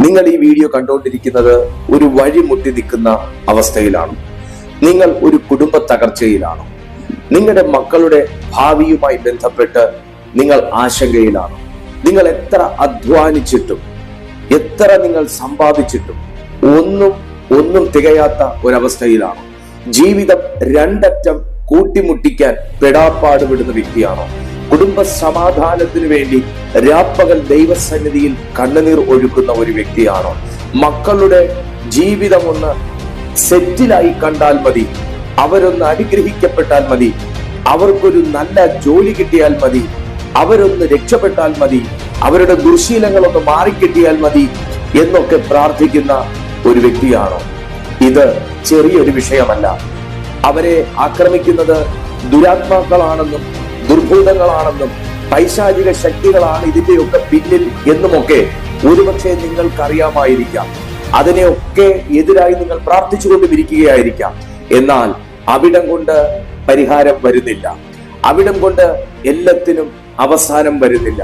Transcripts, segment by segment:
നിങ്ങൾ ഈ വീഡിയോ കണ്ടുകൊണ്ടിരിക്കുന്നത് ഒരു വഴിമുട്ടി നിൽക്കുന്ന അവസ്ഥയിലാണ്. നിങ്ങൾ ഒരു കുടുംബ തകർച്ചയിലാണ്. നിങ്ങളുടെ മക്കളുടെ ഭാവിയുമായി ബന്ധപ്പെട്ട് നിങ്ങൾ ആശങ്കയിലാണ്. നിങ്ങൾ എത്ര അധ്വാനിച്ചിട്ടും എത്ര നിങ്ങൾ സമ്പാദിച്ചിട്ടും ഒന്നും തികയാത്ത ഒരവസ്ഥയിലാണ്. ജീവിതം രണ്ടറ്റം കൂട്ടിമുട്ടിക്കാൻ പെടാപ്പാടുപെടുന്ന വ്യക്തിയാണോ? കുടുംബ സമാധാനത്തിന് വേണ്ടി രാപ്പകൽ ദൈവസന്നിധിയിൽ കണ്ണുനീർ ഒഴുക്കുന്ന ഒരു വ്യക്തിയാണോ? മക്കളുടെ ജീവിതം ഒന്ന് സെറ്റിലായി കണ്ടാൽ മതി, അവരൊന്ന് അനുഗ്രഹിക്കപ്പെട്ടാൽ മതി, അവർക്കൊരു നല്ല ജോലി കിട്ടിയാൽ മതി, അവരൊന്ന് രക്ഷപ്പെട്ടാൽ മതി, അവരുടെ ദുർശീലങ്ങളൊന്ന് മാറിക്കിട്ടിയാൽ മതി എന്നൊക്കെ പ്രാർത്ഥിക്കുന്ന ഒരു വ്യക്തിയാണോ? ഇത് ചെറിയൊരു വിഷയമല്ല. അവരെ ആക്രമിക്കുന്നത് ദുരാത്മാക്കളാണെന്നും ദുർഭൂതങ്ങളാണെന്നും പൈശാചിക ശക്തികളാണ് ഇതിന്റെയൊക്കെ പിന്നിൽ എന്നുമൊക്കെ ഒരുപക്ഷെ നിങ്ങൾക്കറിയാമായിരിക്കാം. അതിനെയൊക്കെ എതിരായി നിങ്ങൾ പ്രാർത്ഥിച്ചുകൊണ്ടിരിക്കുകയായിരിക്കാം. എന്നാൽ അവിടം കൊണ്ട് പരിഹാരം വരുന്നില്ല. അവിടം കൊണ്ട് എല്ലാത്തിനും അവസാനം വരുന്നില്ല.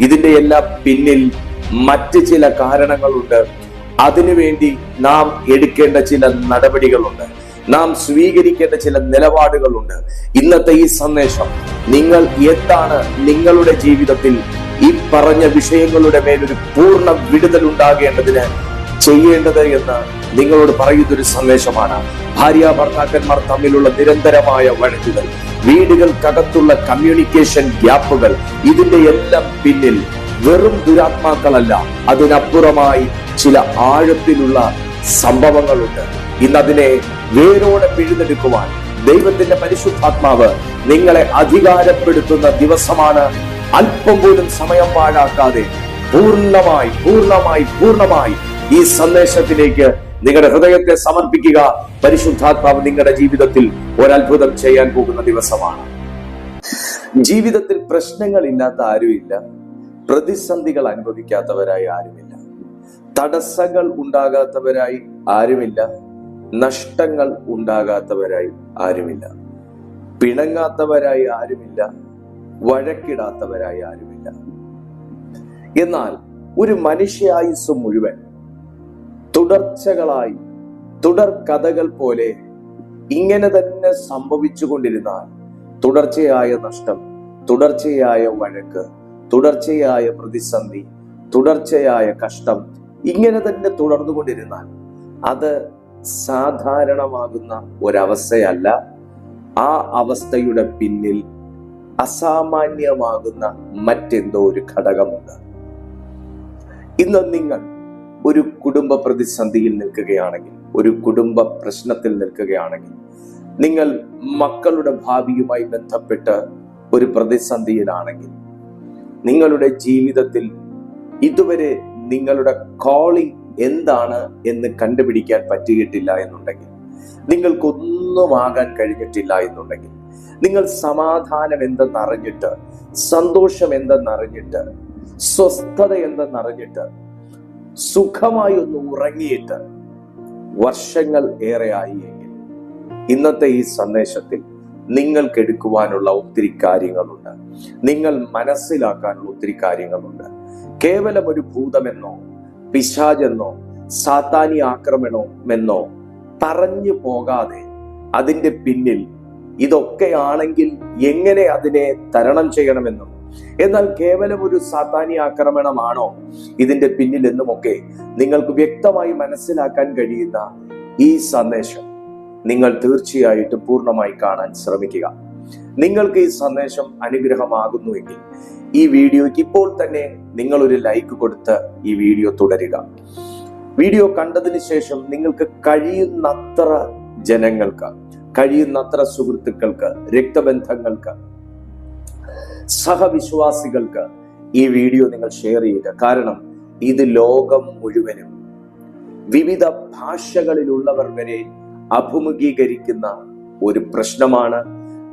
ഇതിന്റെ എല്ലാം പിന്നിൽ മറ്റ് ചില കാരണങ്ങളുണ്ട്. അതിനുവേണ്ടി നാം എടുക്കേണ്ട ചില നടപടികളുണ്ട്, നാം സ്വീകരിക്കേണ്ട ചില നിലപാടുകളുണ്ട്. ഇന്നത്തെ ഈ സന്ദേശം നിങ്ങൾ എന്താണ് നിങ്ങളുടെ ജീവിതത്തിൽ ഈ പറഞ്ഞ വിഷയങ്ങളുടെ മേലൊരു പൂർണ്ണ വിടുതൽ ഉണ്ടാകേണ്ടതിന് ചെയ്യേണ്ടത് എന്ന് നിങ്ങളോട് പറയുന്നൊരു സന്ദേശമാണ്. ഭാര്യ ഭർത്താക്കന്മാർ തമ്മിലുള്ള നിരന്തരമായ വഴക്കുകൾ, വീടുകൾക്കകത്തുള്ള കമ്മ്യൂണിക്കേഷൻ ഗ്യാപ്പുകൾ, ഇതിന്റെ എല്ലാം പിന്നിൽ വെറും ദുരാത്മാക്കളല്ല, അതിനപ്പുറമായി ചില ആഴത്തിലുള്ള സംഭവങ്ങളുണ്ട്. ഇന്നതിനെ വേരോടെ പിഴുതെടുക്കുവാൻ ദൈവത്തിന്റെ പരിശുദ്ധാത്മാവ് നിങ്ങളെ അധികാരപ്പെടുത്തുന്ന ദിവസമാണ്. അല്പം പോലും സമയം പാഴാക്കാതെ പൂർണ്ണമായി ഈ സന്ദേശത്തിലേക്ക് നിങ്ങളുടെ ഹൃദയത്തെ സമർപ്പിക്കുക. പരിശുദ്ധാത്മാവ് നിങ്ങളുടെ ജീവിതത്തിൽ ഒരത്ഭുതം ചെയ്യാൻ പോകുന്ന ദിവസമാണ്. ജീവിതത്തിൽ പ്രശ്നങ്ങളില്ലാത്ത ആരുമില്ല, പ്രതിസന്ധികൾ അനുഭവിക്കാത്തവരായി ആരുമില്ല, തടസ്സങ്ങൾ ഉണ്ടാകാത്തവരായി ആരുമില്ല, നഷ്ടങ്ങൾ ഉണ്ടാകാത്തവരായി ആരുമില്ല, പിണങ്ങാത്തവരായി ആരുമില്ല, വഴക്കിടാത്തവരായി ആരുമില്ല. എന്നാൽ ഒരു മനുഷ്യായുസ് മുഴുവൻ തുടർച്ചകളായി തുടർ കഥകൾ പോലെ ഇങ്ങനെ തന്നെ സംഭവിച്ചു കൊണ്ടിരുന്നാൽ തുടർച്ചയായ നഷ്ടം, തുടർച്ചയായ വഴക്ക്, തുടർച്ചയായ പ്രതിസന്ധി, തുടർച്ചയായ കഷ്ടം ഇങ്ങനെ തന്നെ തുടർന്നുകൊണ്ടിരുന്നാൽ അത് സാധാരണമാകുന്ന ഒരവസ്ഥയല്ല. ആ അവസ്ഥയുടെ പിന്നിൽ അസാമാന്യമാകുന്ന മറ്റെന്തോ ഒരു ഘടകമുണ്ട്. ഇന്ന് നിങ്ങൾ ഒരു കുടുംബ പ്രതിസന്ധിയിൽ നിൽക്കുകയാണെങ്കിൽ, ഒരു കുടുംബ പ്രശ്നത്തിൽ നിൽക്കുകയാണെങ്കിൽ, നിങ്ങൾ മക്കളുടെ ഭാവിയുമായി ബന്ധപ്പെട്ട് ഒരു പ്രതിസന്ധിയിലാണെങ്കിൽ, നിങ്ങളുടെ ജീവിതത്തിൽ ഇതുവരെ നിങ്ങളുടെ കോളിംഗ് എന്താണ് എന്ന് കണ്ടുപിടിക്കാൻ പറ്റിയിട്ടില്ല എന്നുണ്ടെങ്കിൽ, നിങ്ങൾക്കൊന്നും ആകാൻ കഴിഞ്ഞിട്ടില്ല എന്നുണ്ടെങ്കിൽ, നിങ്ങൾ സമാധാനം എന്തെന്നറിഞ്ഞിട്ട്, സന്തോഷം എന്തെന്നറിഞ്ഞിട്ട്, സ്വസ്ഥത എന്തെന്നറിഞ്ഞിട്ട്, സുഖമായി ഒന്ന് ഉറങ്ങിയിട്ട് വർഷങ്ങൾ ഏറെയായി എങ്കിൽ, ഇന്നത്തെ ഈ സന്ദേശത്തിൽ നിങ്ങൾക്ക് എടുക്കുവാനുള്ള ഒത്തിരി കാര്യങ്ങളുണ്ട്, നിങ്ങൾ മനസ്സിലാക്കാനുള്ള ഒത്തിരി കാര്യങ്ങളുണ്ട്. കേവലം ഒരു ഭൂതമെന്നോ പിശാചെന്നോ സാത്താനി ആക്രമണമെന്നോ പറഞ്ഞു പോകാതെ അതിന്റെ പിന്നിൽ ഇതൊക്കെയാണെങ്കിൽ എങ്ങനെ അതിനെ തരണം ചെയ്യണമെന്നും, എന്നാൽ കേവലം ഒരു സാത്താനി ആക്രമണമാണോ ഇതിന്റെ പിന്നിൽ എന്നുമൊക്കെ നിങ്ങൾക്ക് വ്യക്തമായി മനസ്സിലാക്കാൻ കഴിയുന്ന ഈ സന്ദേശം നിങ്ങൾ തീർച്ചയായിട്ടും പൂർണ്ണമായി കാണാൻ ശ്രമിക്കുക. നിങ്ങൾക്ക് ഈ സന്ദേശം അനുഗ്രഹമാകുന്നുവെങ്കിൽ ഈ വീഡിയോയ്ക്ക് ഇപ്പോൾ തന്നെ നിങ്ങൾ ഒരു ലൈക്ക് കൊടുത്ത് ഈ വീഡിയോ തുടരുക. വീഡിയോ കണ്ടതിന് ശേഷം നിങ്ങൾക്ക് കഴിയുന്നത്ര ജനങ്ങൾക്ക്, കഴിയുന്നത്ര സുഹൃത്തുക്കൾക്ക്, രക്തബന്ധങ്ങൾക്ക്, സഹവിശ്വാസികൾക്ക് ഈ വീഡിയോ നിങ്ങൾ ഷെയർ ചെയ്യുക. കാരണം ഇത് ലോകം മുഴുവനും വിവിധ ഭാഷകളിലുള്ളവർ വരെ അഭിമുഖീകരിക്കുന്ന ഒരു പ്രശ്നമാണ്.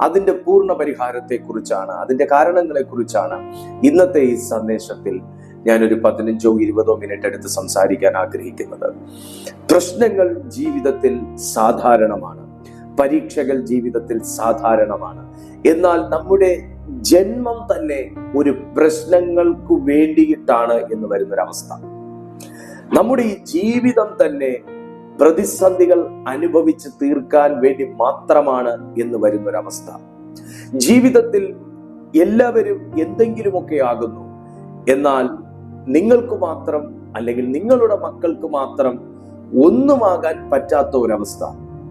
അതിന്റെ പൂർണ്ണ പരിഹാരത്തെ കുറിച്ചാണ്, അതിന്റെ കാരണങ്ങളെ കുറിച്ചാണ് ഇന്നത്തെ ഈ സന്ദേശത്തിൽ ഞാനൊരു 15-20 മിനിറ്റ് എടുത്ത് സംസാരിക്കാൻ ആഗ്രഹിക്കുന്നത്. പ്രശ്നങ്ങൾ ജീവിതത്തിൽ സാധാരണമാണ്, പരീക്ഷകൾ ജീവിതത്തിൽ സാധാരണമാണ്. എന്നാൽ നമ്മുടെ ജന്മം തന്നെ ഒരു പ്രശ്നങ്ങൾക്ക് വേണ്ടിയിട്ടാണ് എന്ന് വരുന്നൊരവസ്ഥ. നമ്മുടെ ഈ ജീവിതം തന്നെ പ്രതിസന്ധികൾ അനുഭവിച്ച് തീർക്കാൻ വേണ്ടി മാത്രമാണ് എന്ന് വരുന്നൊരവസ്ഥ. ജീവിതത്തിൽ എല്ലാവരും എന്തെങ്കിലുമൊക്കെ ആകുന്നു, എന്നാൽ നിങ്ങൾക്ക് മാത്രം അല്ലെങ്കിൽ നിങ്ങളുടെ മക്കൾക്ക് മാത്രം ഒന്നുമാകാൻ പറ്റാത്ത ഒരവസ്ഥ.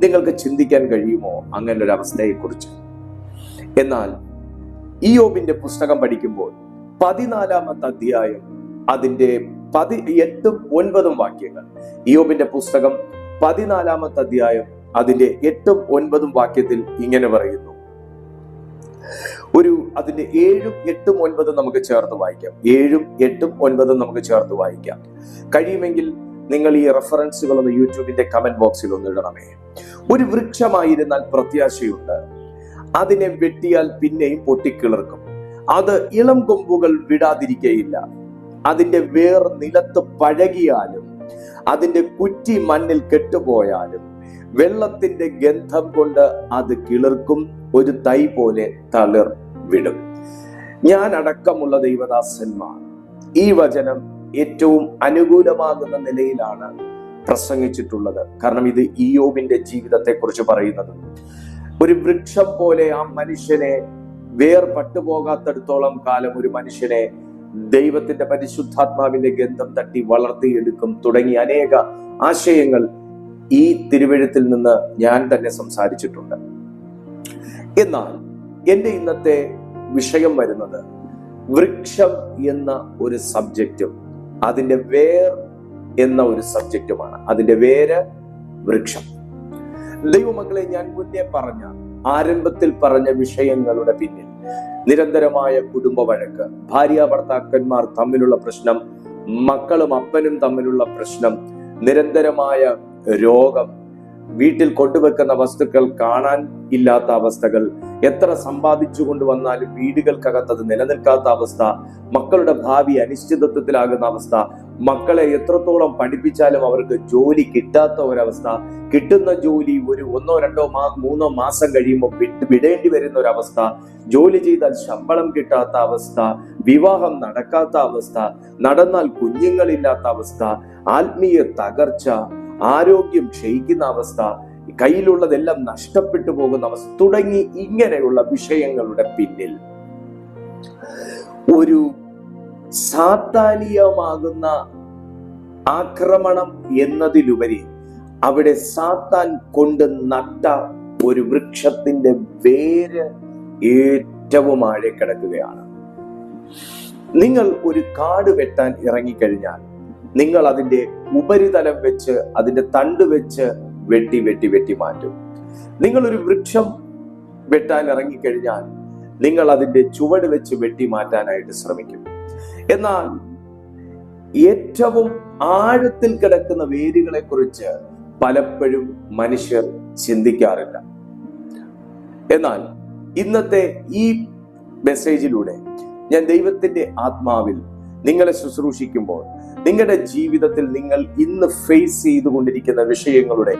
നിങ്ങൾക്ക് ചിന്തിക്കാൻ കഴിയുമോ അങ്ങനെ ഒരു അവസ്ഥയെ കുറിച്ച്? എന്നാൽ ഇയ്യോബിന്റെ പുസ്തകം പഠിക്കുമ്പോൾ 14-ാമത്തെ അധ്യായം അതിന്റെ 8ഉം 9ഉം വാക്യങ്ങൾ, ഇയ്യോബിന്റെ പുസ്തകം 14-ാമത്തെ അധ്യായം അതിന്റെ 8ഉം 9ഉം വാക്യത്തിൽ ഇങ്ങനെ പറയുന്നു. അതിന്റെ 7ഉം 8ഉം 9ഉം നമുക്ക് ചേർത്ത് വായിക്കാം. 7ഉം 8ഉം 9ഉം നമുക്ക് ചേർത്ത് വായിക്കാം. കഴിയുമെങ്കിൽ നിങ്ങൾ ഈ റെഫറൻസുകളൊന്ന് യൂട്യൂബിന്റെ കമന്റ് ബോക്സിൽ ഒന്ന് ഇടണമേ. ഒരു വൃക്ഷമായിരുന്നാൽ പ്രത്യാശയുണ്ട്, അതിനെ വെട്ടിയാൽ പിന്നെയും പൊട്ടിക്കിളിർക്കും. അത് ഇളം കൊമ്പുകൾ വിടാതിരിക്കയില്ല. അതിന്റെ വേർ നിലത്ത് പഴകിയാലും അതിന്റെ കുറ്റി മണ്ണിൽ കെട്ടുപോയാലും വെള്ളത്തിന്റെ ഗന്ധം കൊണ്ട് അത് കിളിർക്കും, ഒരു തൈ പോലെ തളിർ വിടും. ഞാൻ അടക്കമുള്ള ദൈവദാസന്മാർ ഈ വചനം ഏറ്റവും അനുകൂലമാകുന്ന നിലയിലാണ് പ്രസംഗിച്ചിട്ടുള്ളത്. കാരണം ഇത് ഇയ്യോബിന്റെ ജീവിതത്തെ കുറിച്ച് പറയുന്നത്. ഒരു വൃക്ഷം പോലെ ആ മനുഷ്യനെ വേർ പട്ടുപോകാത്തടത്തോളം കാലം ഒരു മനുഷ്യനെ ദൈവത്തിന്റെ പരിശുദ്ധാത്മാവിന്റെ ഗന്ധം തട്ടി വളർത്തിയെടുക്കും തുടങ്ങിയ അനേക ആശയങ്ങൾ ഈ തിരുവെഴുത്തിൽ നിന്ന് ഞാൻ തന്നെ സംസാരിച്ചിട്ടുണ്ട്. എന്നാൽ എന്റെ ഇന്നത്തെ വിഷയം വരുന്നത് വൃക്ഷം എന്ന ഒരു സബ്ജക്റ്റും അതിന്റെ വേർ എന്ന ഒരു സബ്ജക്റ്റുമാണ്. അതിന്റെ വേര് വൃക്ഷം. ദൈവമക്കളെ, ഞാൻ മുന്നേ ആരംഭത്തിൽ പറഞ്ഞ വിഷയങ്ങളുടെ പിന്നിൽ നിരന്തരമായ കുടുംബ വഴക്ക്, ഭാര്യ ഭർത്താക്കന്മാർ തമ്മിലുള്ള പ്രശ്നം, മക്കളും അപ്പനും തമ്മിലുള്ള പ്രശ്നം, നിരന്തരമായ രോഗം, വീട്ടിൽ കൊണ്ടുവെക്കുന്ന വസ്തുക്കൾ കാണാൻ ഇല്ലാത്ത അവസ്ഥകൾ, എത്ര സമ്പാദിച്ചു കൊണ്ടുവന്നാലും വീടുകൾക്കകത്തത് നിലനിൽക്കാത്ത അവസ്ഥ, മക്കളുടെ ഭാവി അനിശ്ചിതത്വത്തിലാകുന്ന അവസ്ഥ, മക്കളെ എത്രത്തോളം പഠിപ്പിച്ചാലും അവർക്ക് ജോലി കിട്ടാത്ത ഒരവസ്ഥ, കിട്ടുന്ന ജോലി ഒരു 1, 2, 3 മാസം കഴിയുമ്പോൾ വിടേണ്ടി വരുന്ന ഒരവസ്ഥ, ജോലി ചെയ്താൽ ശമ്പളം കിട്ടാത്ത അവസ്ഥ, വിവാഹം നടക്കാത്ത അവസ്ഥ, നടന്നാൽ കുഞ്ഞുങ്ങളില്ലാത്ത അവസ്ഥ, ആത്മീയ തകർച്ച, ആരോഗ്യം ക്ഷയിക്കുന്ന അവസ്ഥ, കയ്യിലുള്ളതെല്ലാം നഷ്ടപ്പെട്ടു പോകുന്ന അവസ്ഥ തുടങ്ങി ഇങ്ങനെയുള്ള വിഷയങ്ങളുടെ പിന്നിൽ ഒരു സാത്താനീയമാകുന്ന ആക്രമണം എന്നതിലുപരി അവിടെ സാത്താൻ കൊണ്ട് നട്ട ഒരു വൃക്ഷത്തിന്റെ വേര് ഏറ്റവും ആഴെ കിടക്കുകയാണ്. നിങ്ങൾ ഒരു കാട് വെട്ടാൻ ഇറങ്ങിക്കഴിഞ്ഞാൽ നിങ്ങൾ അതിന്റെ ഉപരിതലം വെച്ച് അതിന്റെ തണ്ട് വെച്ച് വെട്ടി വെട്ടി വെട്ടി മാറ്റും. നിങ്ങൾ ഒരു വൃക്ഷം വെട്ടാൻ ഇറങ്ങിക്കഴിഞ്ഞാൽ നിങ്ങൾ അതിന്റെ ചുവട് വെച്ച് വെട്ടി മാറ്റാനായിട്ട് ശ്രമിക്കും. എന്നാൽ ഏറ്റവും ആഴത്തിൽ കിടക്കുന്ന വേരുകളെ കുറിച്ച് പലപ്പോഴും മനുഷ്യർ ചിന്തിക്കാറില്ല. എന്നാൽ ഇന്നത്തെ ഈ മെസ്സേജിലൂടെ ഞാൻ ദൈവത്തിന്റെ ആത്മാവിൽ നിങ്ങളെ ശുശ്രൂഷിക്കുമ്പോൾ നിങ്ങളുടെ ജീവിതത്തിൽ നിങ്ങൾ ഇന്ന് ഫേസ് ചെയ്തുകൊണ്ടിരിക്കുന്ന വിഷയങ്ങളുടെ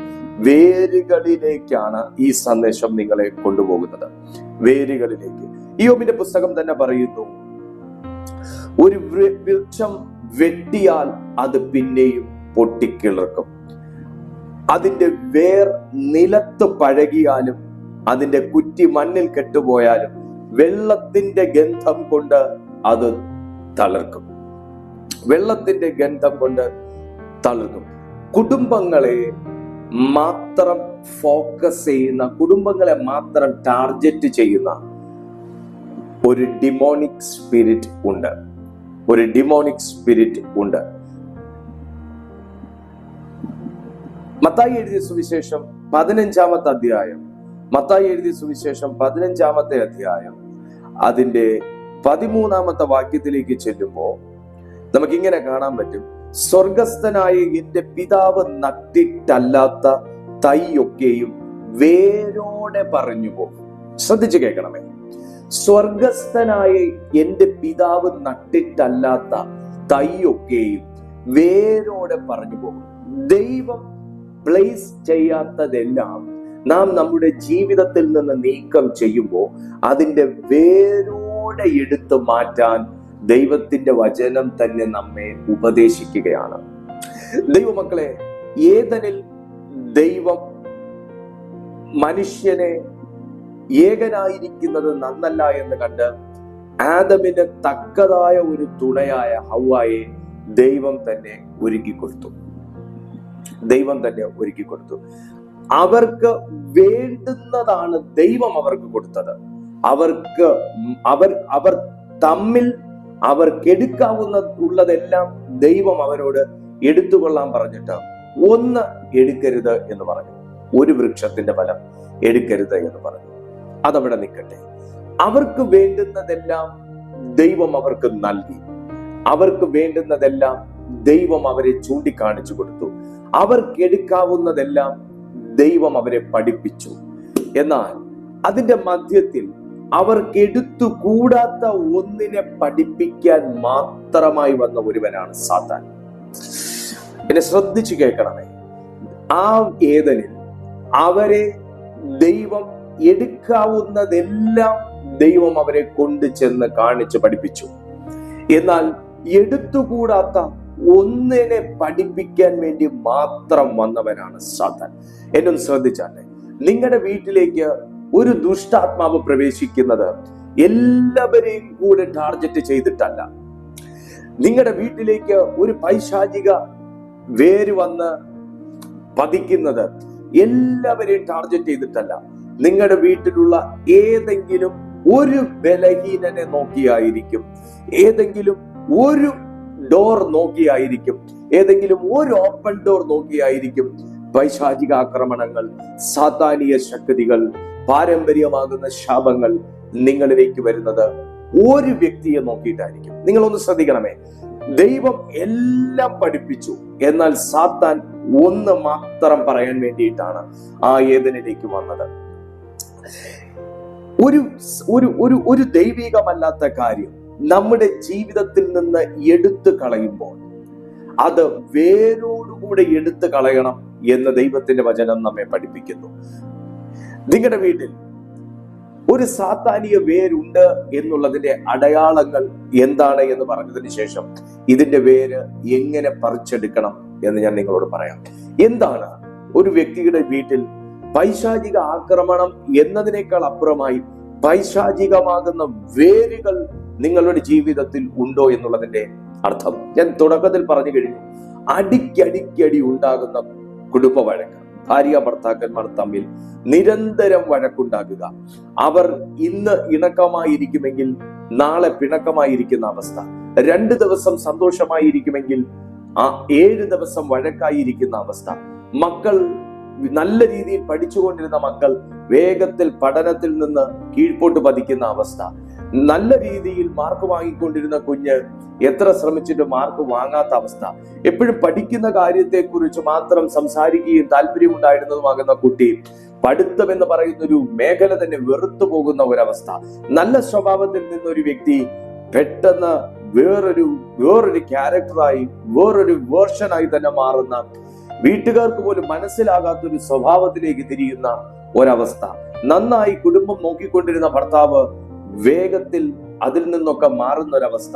വേരുകളിലേക്കാണ് ഈ സന്ദേശം നിങ്ങളെ കൊണ്ടുപോകുന്നത്. വേരുകളിലേക്ക്. ഇയ്യോബിന്റെ പുസ്തകം തന്നെ പറയുന്നു, ഒരു വൃക്ഷം വെട്ടിയാൽ അത് പിന്നെയും പൊട്ടിക്കിളിർക്കും. അതിന്റെ വേർ നിലത്ത് പഴകിയാലും അതിന്റെ കുറ്റി മണ്ണിൽ കെട്ടുപോയാലും വെള്ളത്തിന്റെ ഗന്ധം കൊണ്ട് അത് തളിർക്കും. വെള്ളത്തിന്റെ ഗന്ധം കൊണ്ട് തളിർക്കും. കുടുംബങ്ങളെ മാത്രം ഫോക്കസ് ചെയ്യുന്ന, കുടുംബങ്ങളെ മാത്രം ടാർഗറ്റ് ചെയ്യുന്ന ഒരു ഡിമോണിക് സ്പിരിറ്റ് ഉണ്ട്. ഒരു ഡിമോണിക് സ്പിരിറ്റ് ഉണ്ട്. മത്തായി എഴുതിയ സുവിശേഷം 15-ാമത്തെ അധ്യായം, മത്തായി എഴുതിയ സുവിശേഷം 15-ാമത്തെ അധ്യായം അതിന്റെ 13-ാമത്തെ വാക്യത്തിലേക്ക് ചെല്ലുമ്പോൾ നമുക്കിങ്ങനെ കാണാൻ പറ്റും, സ്വർഗസ്ഥനായ എന്റെ പിതാവ് നട്ടിട്ടല്ലാത്ത തൈയൊക്കെയും വേരോടെ പറഞ്ഞു പോകും. ശ്രദ്ധിച്ചു കേൾക്കണമേ. സ്വർഗസ്ഥനായ എന്റെ പിതാവ് നട്ടിട്ടല്ലാത്ത തൈയൊക്കെയും വേരോടെ പറഞ്ഞു പോകും. ദൈവം പ്ലേസ് ചെയ്യാത്തതെല്ലാം നാം നമ്മുടെ ജീവിതത്തിൽ നിന്ന് നീക്കം ചെയ്യുമ്പോൾ അതിന്റെ വേരോടെ എടുത്തു മാറ്റാൻ ദൈവത്തിന്റെ വചനം തന്നെ നമ്മെ ഉപദേശിക്കുകയാണ്. ദൈവമക്കളെ, ഏദനിൽ ദൈവം മനുഷ്യനെ ഏകനായിരിക്കുന്നത് നന്നല്ല എന്ന് കണ്ട് ആദമിന് തക്കതായ ഒരു തുണയായ ഹവ്വായെ ദൈവം തന്നെ ഒരുക്കിക്കൊടുത്തു. അവർക്ക് വേണ്ടുന്നതാണ് ദൈവം അവർക്ക് കൊടുത്തത്. അവർ തമ്മിൽ ഉള്ളതെല്ലാം ദൈവം അവരോട് എടുത്തുകൊള്ളാൻ പറഞ്ഞിട്ട് ഒന്ന് എടുക്കരുത് എന്ന് പറഞ്ഞു. ഒരു വൃക്ഷത്തിന്റെ ഫലം എടുക്കരുത് എന്ന് പറഞ്ഞു. അതവിടെ നിൽക്കട്ടെ. അവർക്ക് വേണ്ടുന്നതെല്ലാം ദൈവം അവർക്ക് നൽകി. അവർക്ക് വേണ്ടുന്നതെല്ലാം ദൈവം അവരെ ചൂണ്ടിക്കാണിച്ചു കൊടുത്തു. അവർക്ക് എടുക്കാവുന്നതെല്ലാം ദൈവം അവരെ പഠിപ്പിച്ചു. എന്നാൽ അതിന്റെ മധ്യത്തിൽ അവർക്ക് എടുത്തുകൂടാത്ത ഒന്നിനെ പഠിപ്പിക്കാൻ മാത്രമായി വന്ന ഒരുവനാണ് സാത്താൻ. എന്നെ ശ്രദ്ധിച്ചു കേൾക്കണമേ. ആ ഏദനിൽ അവരെ ദൈവം എടുക്കാവുന്നതെല്ലാം ദൈവം അവരെ കൊണ്ടു ചെന്ന് കാണിച്ച് പഠിപ്പിച്ചു. എന്നാൽ എടുത്തുകൂടാത്ത ഒന്നിനെ പഠിപ്പിക്കാൻ വേണ്ടി മാത്രം വന്നവനാണ് സാത്താൻ. എന്നൊന്ന് ശ്രദ്ധിച്ചാട്ടെ. നിങ്ങളുടെ വീട്ടിലേക്ക് ഒരു ദുഷ്ടാത്മാവ് പ്രവേശിക്കുന്നത് എല്ലാവരെയും കൂടെ ടാർഗറ്റ് ചെയ്തിട്ടല്ല. നിങ്ങളുടെ വീട്ടിലേക്ക് ഒരു പൈശാചിക വേര് വന്ന് പതിക്കുന്നത് എല്ലാവരെയും ടാർഗറ്റ് ചെയ്തിട്ടല്ല. നിങ്ങളുടെ വീട്ടിലുള്ള ഏതെങ്കിലും ഒരു ബലഹീനനെ നോക്കിയായിരിക്കും, ഏതെങ്കിലും ഒരു ഡോർ നോക്കിയായിരിക്കും, ഏതെങ്കിലും ഒരു ഓപ്പൺ ഡോർ നോക്കിയായിരിക്കും പൈശാചിക ആക്രമണങ്ങൾ, സാത്താനിക ശക്തികൾ, പാരമ്പര്യമാകുന്ന ശാപങ്ങൾ നിങ്ങളിലേക്ക് വരുന്നത് ഒരു വ്യക്തിയെ നോക്കിയിട്ടായിരിക്കും. നിങ്ങളൊന്ന് ശ്രദ്ധിക്കണമേ. ദൈവം എല്ലാം പഠിപ്പിച്ചു. എന്നാൽ സാത്താൻ ഒന്ന് മാത്രം പറയാൻ വേണ്ടിയിട്ടാണ് ആ ഏദനിലേക്ക് വന്നത്. ഒരു ദൈവികമല്ലാത്ത കാര്യം നമ്മുടെ ജീവിതത്തിൽ നിന്ന് എടുത്തു കളയുമ്പോൾ അത് വേരോടുകൂടെ എടുത്തു കളയണം എന്ന് ദൈവത്തിന്റെ വചനം നമ്മെ പഠിപ്പിക്കുന്നു. നിങ്ങളുടെ വീട്ടിൽ ഒരു സാത്താനിക വേരുണ്ട് എന്നുള്ളതിന്റെ അടയാളങ്ങൾ എന്താണ് എന്ന് പറഞ്ഞതിന് ശേഷം ഇതിന്റെ വേര് എങ്ങനെ പറിച്ചെടുക്കണം എന്ന് ഞാൻ നിങ്ങളോട് പറയാം. എന്താണ് ഒരു വ്യക്തിയുടെ വീട്ടിൽ പൈശാചിക ആക്രമണം എന്നതിനേക്കാൾ അപ്പുറമായി പൈശാചികമാകുന്ന വേരുകൾ നിങ്ങളുടെ ജീവിതത്തിൽ ഉണ്ടോ എന്നുള്ളതിന്റെ അർത്ഥം ഞാൻ തുടക്കത്തിൽ പറഞ്ഞു കഴിഞ്ഞു. അടിക്കടി ഉണ്ടാകുന്ന കുടുംബ വഴക്ക്, ഭാര്യ ഭർത്താക്കന്മാർ തമ്മിൽ നിരന്തരം വഴക്കുണ്ടാകുക, അവർ ഇന്ന് ഇണക്കമായിരിക്കുമെങ്കിൽ നാളെ പിണക്കമായിരിക്കുന്ന അവസ്ഥ, 2 ദിവസം സന്തോഷമായിരിക്കുമെങ്കിൽ 7 ദിവസം വഴക്കായിരിക്കുന്ന അവസ്ഥ, മക്കൾ നല്ല രീതിയിൽ പഠിച്ചുകൊണ്ടിരുന്ന മക്കൾ വേഗത്തിൽ പഠനത്തിൽ നിന്ന് കീഴ്പോട്ട് പതിക്കുന്ന അവസ്ഥ, നല്ല രീതിയിൽ മാർക്ക് വാങ്ങിക്കൊണ്ടിരുന്ന കുഞ്ഞ് എത്ര ശ്രമിച്ചിട്ട് മാർക്ക് വാങ്ങാത്ത അവസ്ഥ, എപ്പോഴും പഠിക്കുന്ന കാര്യത്തെക്കുറിച്ച് മാത്രം സംസാരിക്കുകയും താല്പര്യമുണ്ടായിരുന്നതുമാകുന്ന കുട്ടി പഠിത്തം എന്ന് പറയുന്ന ഒരു മേഖല തന്നെ വെറുത്തു പോകുന്ന ഒരവസ്ഥ, നല്ല സ്വഭാവത്തിൽ നിന്നൊരു വ്യക്തി പെട്ടെന്ന് വേറൊരു ക്യാരക്ടറായി, വേറൊരു വേർഷനായി തന്നെ മാറുന്ന, വീട്ടുകാർക്ക് പോലും മനസ്സിലാകാത്തൊരു സ്വഭാവത്തിലേക്ക് തിരിയുന്ന ഒരവസ്ഥ, നന്നായി കുടുംബം നോക്കിക്കൊണ്ടിരുന്ന ഭർത്താവ് വേഗത്തിൽ അതിൽ നിന്നൊക്കെ മാറുന്ന ഒരവസ്ഥ,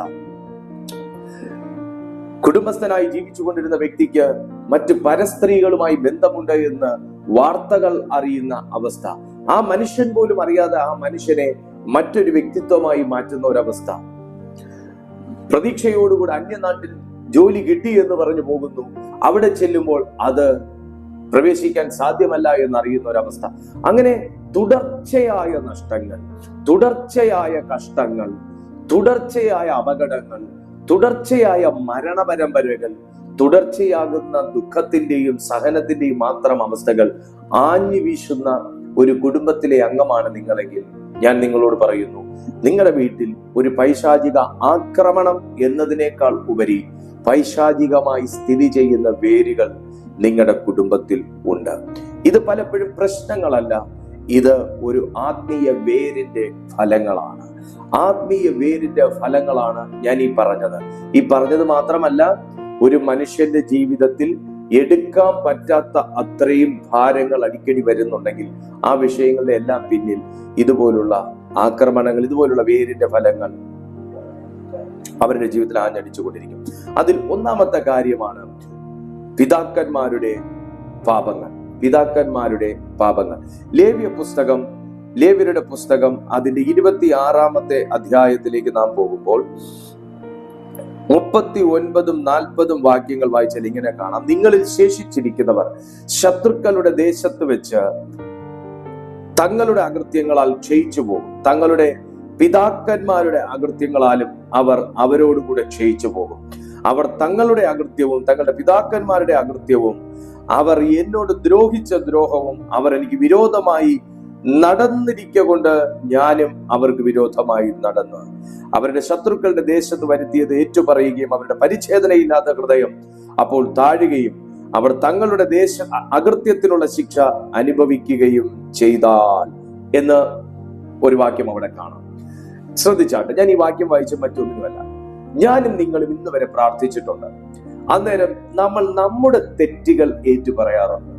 കുടുംബസ്ഥനായി ജീവിച്ചുകൊണ്ടിരുന്ന വ്യക്തിക്ക് മറ്റു പരസ്ത്രീകളുമായി ബന്ധമുണ്ട് എന്ന് വാർത്തകൾ അറിയുന്ന അവസ്ഥ, ആ മനുഷ്യൻ പോലും അറിയാതെ ആ മനുഷ്യനെ മറ്റൊരു വ്യക്തിത്വമായി മാറ്റുന്ന ഒരവസ്ഥ, പ്രതീക്ഷയോടുകൂടി അന്യനാട്ടിൽ ജോലി കിട്ടി എന്ന് പറഞ്ഞു പോകുന്നു, അവിടെ ചെല്ലുമ്പോൾ അത് പ്രവേശിക്കാൻ സാധ്യമല്ല എന്നറിയുന്ന ഒരവസ്ഥ. അങ്ങനെ തുടർച്ചയായ നഷ്ടങ്ങൾ, തുടർച്ചയായ കഷ്ടങ്ങൾ, തുടർച്ചയായ അപകടങ്ങൾ, തുടർച്ചയായ മരണപരമ്പരകൾ, തുടർച്ചയാകുന്ന ദുഃഖത്തിന്റെയും സഹനത്തിന്റെയും മാത്രം അവസ്ഥകൾ ആഞ്ഞു വീശുന്ന ഒരു കുടുംബത്തിലെ അംഗമാണ് നിങ്ങളെങ്കിൽ ഞാൻ നിങ്ങളോട് പറയുന്നു, നിങ്ങളുടെ വീട്ടിൽ ഒരു പൈശാചിക ആക്രമണം എന്നതിനേക്കാൾ ഉപരി പൈശാചികമായി സ്ഥിതി ചെയ്യുന്ന വേരുകൾ നിങ്ങളുടെ കുടുംബത്തിൽ ഉണ്ട്. ഇത് പലപ്പോഴും പ്രശ്നങ്ങളല്ല, ഇത് ഒരു ആത്മീയ വേരിന്റെ ഫലങ്ങളാണ്. ആത്മീയ വേരിന്റെ ഫലങ്ങളാണ് ഞാൻ ഈ പറഞ്ഞത് മാത്രമല്ല, ഒരു മനുഷ്യന്റെ ജീവിതത്തിൽ എടുക്കാൻ പറ്റാത്ത അത്രയും ഭാരങ്ങൾ അടിക്കടി വരുന്നുണ്ടെങ്കിൽ ആ വിഷയങ്ങളുടെ എല്ലാം പിന്നിൽ ഇതുപോലുള്ള ആക്രമണങ്ങൾ, ഇതുപോലുള്ള വേരിന്റെ ഫലങ്ങൾ അവരുടെ ജീവിതത്തിൽ ആഞ്ഞടിച്ചുകൊണ്ടിരിക്കും. അതിൽ ഒന്നാമത്തെ കാര്യമാണ് പിതാക്കന്മാരുടെ പാപങ്ങൾ. ലേവ്യരുടെ പുസ്തകം അതിന്റെ 26-ാമത്തെ അധ്യായത്തിലേക്ക് നാം പോകുമ്പോൾ 39ഉം 40ഉം വാക്യങ്ങൾ വായിച്ചാൽ ഇങ്ങനെ കാണാം: നിങ്ങളിൽ ശേഷിച്ചിരിക്കുന്നവർ ശത്രുക്കളുടെ ദേശത്ത് വെച്ച് തങ്ങളുടെ അകൃത്യങ്ങളാൽ ക്ഷയിച്ചു പോകും. തങ്ങളുടെ പിതാക്കന്മാരുടെ അകൃത്യങ്ങളാലും അവർ അവരോടുകൂടെ ക്ഷയിച്ചു പോകും. അവർ തങ്ങളുടെ അകൃത്യവും തങ്ങളുടെ പിതാക്കന്മാരുടെ അകൃത്യവും അവർ എന്നോട് ദ്രോഹിച്ച ദ്രോഹവും അവർ എനിക്ക് വിരോധമായി നടന്നിരിക്കൊണ്ട് ഞാനും അവർക്ക് വിരോധമായി നടന്നു. അവരുടെ ശത്രുക്കളുടെ ദേശത്ത് വരുത്തിയത് ഏറ്റുപറയുകയും അവരുടെ പരിച്ഛേദനയില്ലാത്ത ഹൃദയം അപ്പോൾ താഴുകയും അവർ തങ്ങളുടെ അകൃത്യത്തിനുള്ള ശിക്ഷ അനുഭവിക്കുകയും ചെയ്താൽ എന്ന് ഒരു വാക്യം അവിടെ കാണാം. ശ്രദ്ധിച്ചാട്ടെ, ഞാൻ ഈ വാക്യം വായിച്ച മറ്റൊന്നുമല്ല, ഞാനും നിങ്ങളും ഇന്ന് വരെ പ്രാർത്ഥിച്ചിട്ടുണ്ട്. അന്നേരം നമ്മൾ നമ്മുടെ തെറ്റുകൾ ഏറ്റുപറയാറുണ്ട്.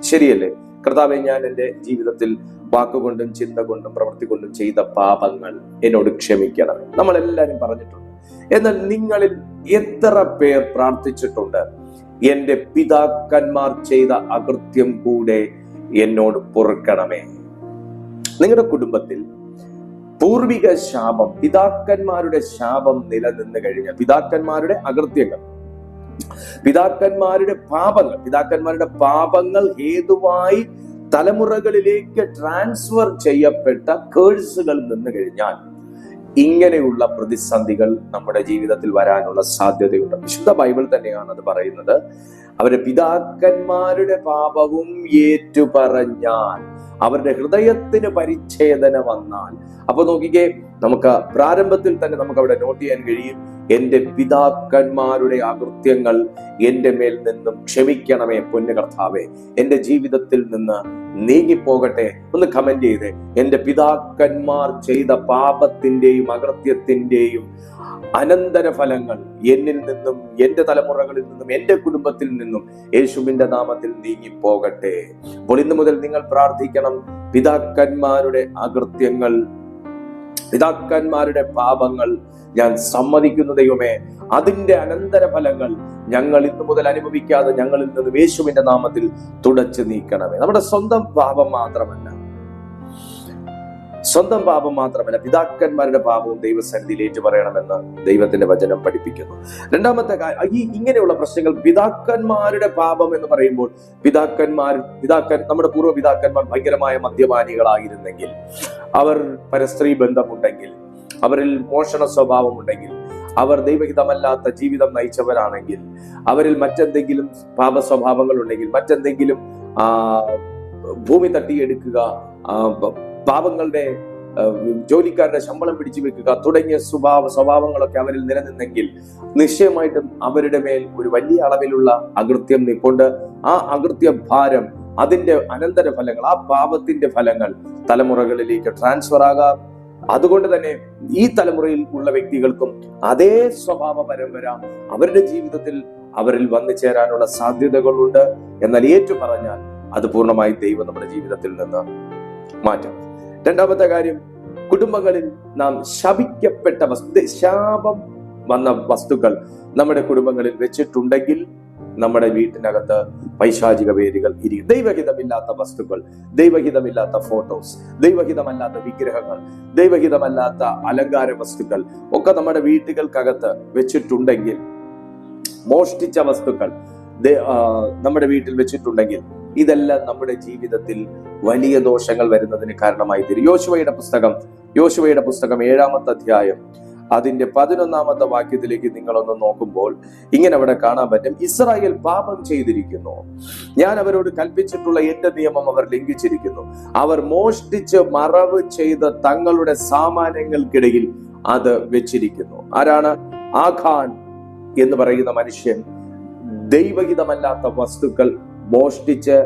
ശരിയല്ലേ? കർത്താവേ, ഞാൻ എൻ്റെ ജീവിതത്തിൽ വാക്കുകൊണ്ടും ചിന്ത കൊണ്ടും പ്രവൃത്തി കൊണ്ടും ചെയ്ത പാപങ്ങൾ എന്നോട് ക്ഷമിക്കണമേ. നമ്മളെല്ലാരും പറഞ്ഞിട്ടുണ്ട്. എന്നാൽ നിങ്ങളിൽ എത്ര പേർ പ്രാർത്ഥിച്ചിട്ടുണ്ട്, എൻ്റെ പിതാക്കന്മാർ ചെയ്ത അകൃത്യം കൂടെ എന്നോട് പൊറുക്കണമേ? നിങ്ങളുടെ കുടുംബത്തിൽ പൂർവിക ശാപം, പിതാക്കന്മാരുടെ ശാപം നിലനിന്ന് കഴിഞ്ഞാൽ, പിതാക്കന്മാരുടെ അകൃത്യങ്ങൾ, പിതാക്കന്മാരുടെ പാപങ്ങൾ ഹേതുവായി തലമുറകളിലേക്ക് ട്രാൻസ്ഫർ ചെയ്യപ്പെട്ട കേഴ്സുകൾ നിന്ന് കഴിഞ്ഞാൽ ഇങ്ങനെയുള്ള പ്രതിസന്ധികൾ നമ്മുടെ ജീവിതത്തിൽ വരാനുള്ള സാധ്യതയുണ്ട്. വിശുദ്ധ ബൈബിൾ തന്നെയാണ് അത് പറയുന്നത്. അവരുടെ പിതാക്കന്മാരുടെ പാപവും ഏറ്റുപറഞ്ഞാൽ, അവരുടെ ഹൃദയത്തിന് പരിച്ഛേദന വന്നാൽ, അപ്പൊ നോക്കിക്കേ, നമുക്ക് പ്രാരംഭത്തിൽ തന്നെ നമുക്ക് അവിടെ നോട്ട് ചെയ്യാൻ കഴിയും, എൻ്റെ പിതാക്കന്മാരുടെ അകൃത്യങ്ങൾ എൻ്റെ മേൽ നിന്നും ക്ഷമിക്കണമേ പൊന്നു കർത്താവേ, എൻ്റെ ജീവിതത്തിൽ നിന്ന് നീങ്ങിപ്പോകട്ടെ. ഒന്ന് കമന്റ് ചെയ്തേ, എൻ്റെ പിതാക്കന്മാർ ചെയ്ത പാപത്തിന്റെയും അകൃത്യത്തിന്റെയും അനന്തരഫലങ്ങൾ എന്നിൽ നിന്നും, എൻ്റെ തലമുറകളിൽ നിന്നും, എൻ്റെ കുടുംബത്തിൽ നിന്നും യേശുവിന്റെ നാമത്തിൽ നീങ്ങിപ്പോകട്ടെ. അപ്പോൾ ഇന്നു മുതൽ നിങ്ങൾ പ്രാർത്ഥിക്കണം, പിതാക്കന്മാരുടെ അകൃത്യങ്ങൾ, പിതാക്കന്മാരുടെ പാപങ്ങൾ ഞാൻ സമ്മതിക്കുന്നു ദൈവമേ. അതിന്റെ അനന്തരഫലങ്ങൾ ഞങ്ങൾ ഇന്നു മുതൽ അനുഭവിക്കാതെ ഞങ്ങളിൽ നിന്ന് യേശുവിന്റെ നാമത്തിൽ തുടച്ചു നീക്കണമേ. നമ്മുടെ സ്വന്തം പാപം മാത്രമല്ല, പിതാക്കന്മാരുടെ പാപവും ദൈവസന്നിധിയിൽ ഏറ്റുപറയണമെന്ന് ദൈവത്തിന്റെ വചനം പഠിപ്പിക്കുന്നു. രണ്ടാമത്തെ കാര്യം, ഇങ്ങനെയുള്ള പ്രശ്നങ്ങൾ, പിതാക്കന്മാരുടെ പാപം എന്ന് പറയുമ്പോൾ, നമ്മുടെ പൂർവ്വ പിതാക്കന്മാർ ഭയങ്കരമായ മദ്യപാനികളായിരുന്നെങ്കിൽ, അവർ പരസ്ത്രീ ബന്ധമുണ്ടെങ്കിൽ, അവരിൽ മോഷണ സ്വഭാവം ഉണ്ടെങ്കിൽ, അവർ ദൈവഹിതമല്ലാത്ത ജീവിതം നയിച്ചവരാണെങ്കിൽ, അവരിൽ മറ്റെന്തെങ്കിലും പാപ സ്വഭാവങ്ങൾ ഉണ്ടെങ്കിൽ, മറ്റെന്തെങ്കിലും ഭൂമി തട്ടിയെടുക്കുക, പാപങ്ങളുടെ ജോലിക്കാരുടെ ശമ്പളം പിടിച്ചു വെക്കുക തുടങ്ങിയ സ്വഭാവങ്ങളൊക്കെ അവരിൽ നിലനിന്നെങ്കിൽ നിശ്ചയമായിട്ടും അവരുടെ മേൽ ഒരു വലിയ അളവിലുള്ള അകൃത്യം നിൽക്കൊണ്ട് ആ അകൃത്യ ഭാരം, അതിന്റെ അനന്തരഫലങ്ങൾ, ആ പാപത്തിന്റെ ഫലങ്ങൾ തലമുറകളിലേക്ക് ട്രാൻസ്ഫർ ആകാം. അതുകൊണ്ട് തന്നെ ഈ തലമുറയിൽ ഉള്ള വ്യക്തികൾക്കും അതേ സ്വഭാവ പരമ്പര അവരുടെ ജീവിതത്തിൽ അവരിൽ വന്നു ചേരാനുള്ള സാധ്യതകളുണ്ട്. എന്നാൽ ഏറ്റുപറഞ്ഞാൽ അത് പൂർണ്ണമായി ദൈവം നമ്മുടെ ജീവിതത്തിൽ നിന്ന് മാറ്റും. രണ്ടാമത്തെ കാര്യം, കുടുംബങ്ങളിൽ നാം ശപിക്കപ്പെട്ട ശാപം വന്ന വസ്തുക്കൾ നമ്മുടെ കുടുംബങ്ങളിൽ വെച്ചിട്ടുണ്ടെങ്കിൽ നമ്മുടെ വീട്ടിനകത്ത് പൈശാചിക വേരുകൾ ഇരിക്കും. ദൈവഹിതമില്ലാത്ത വസ്തുക്കൾ, ദൈവഹിതമില്ലാത്ത ഫോട്ടോസ്, ദൈവഹിതമല്ലാത്ത വിഗ്രഹങ്ങൾ, ദൈവഹിതമല്ലാത്ത അലങ്കാര വസ്തുക്കൾ ഒക്കെ നമ്മുടെ വീട്ടുകൾക്കകത്ത് വെച്ചിട്ടുണ്ടെങ്കിൽ, മോഷ്ടിച്ച വസ്തുക്കൾ നമ്മുടെ വീട്ടിൽ വെച്ചിട്ടുണ്ടെങ്കിൽ, ഇതെല്ലാം നമ്മുടെ ജീവിതത്തിൽ വലിയ ദോഷങ്ങൾ വരുന്നതിന് കാരണമായി തീരും. യോശുവയുടെ പുസ്തകം 7-ാമത്തെ അധ്യായം അതിന്റെ 11-ാമത്തെ വാക്യത്തിലേക്ക് നിങ്ങളൊന്ന് നോക്കുമ്പോൾ ഇങ്ങനെ അവിടെ കാണാൻ പറ്റും: ഇസ്രായേൽ പാപം ചെയ്തിരിക്കുന്നു, ഞാൻ അവരോട് കൽപ്പിച്ചിട്ടുള്ള എന്റെ നിയമം അവർ ലംഘിച്ചിരിക്കുന്നു. അവർ മോഷ്ടിച്ച് മറവ് ചെയ്ത് തങ്ങളുടെ സാമാനങ്ങൾക്കിടയിൽ അത് വെച്ചിരിക്കുന്നു. ആരാണ്? ആഖാൻ എന്ന് പറയുന്ന മനുഷ്യൻ ദൈവഹിതമല്ലാത്ത വസ്തുക്കൾ മോഷ്ടിച്ച്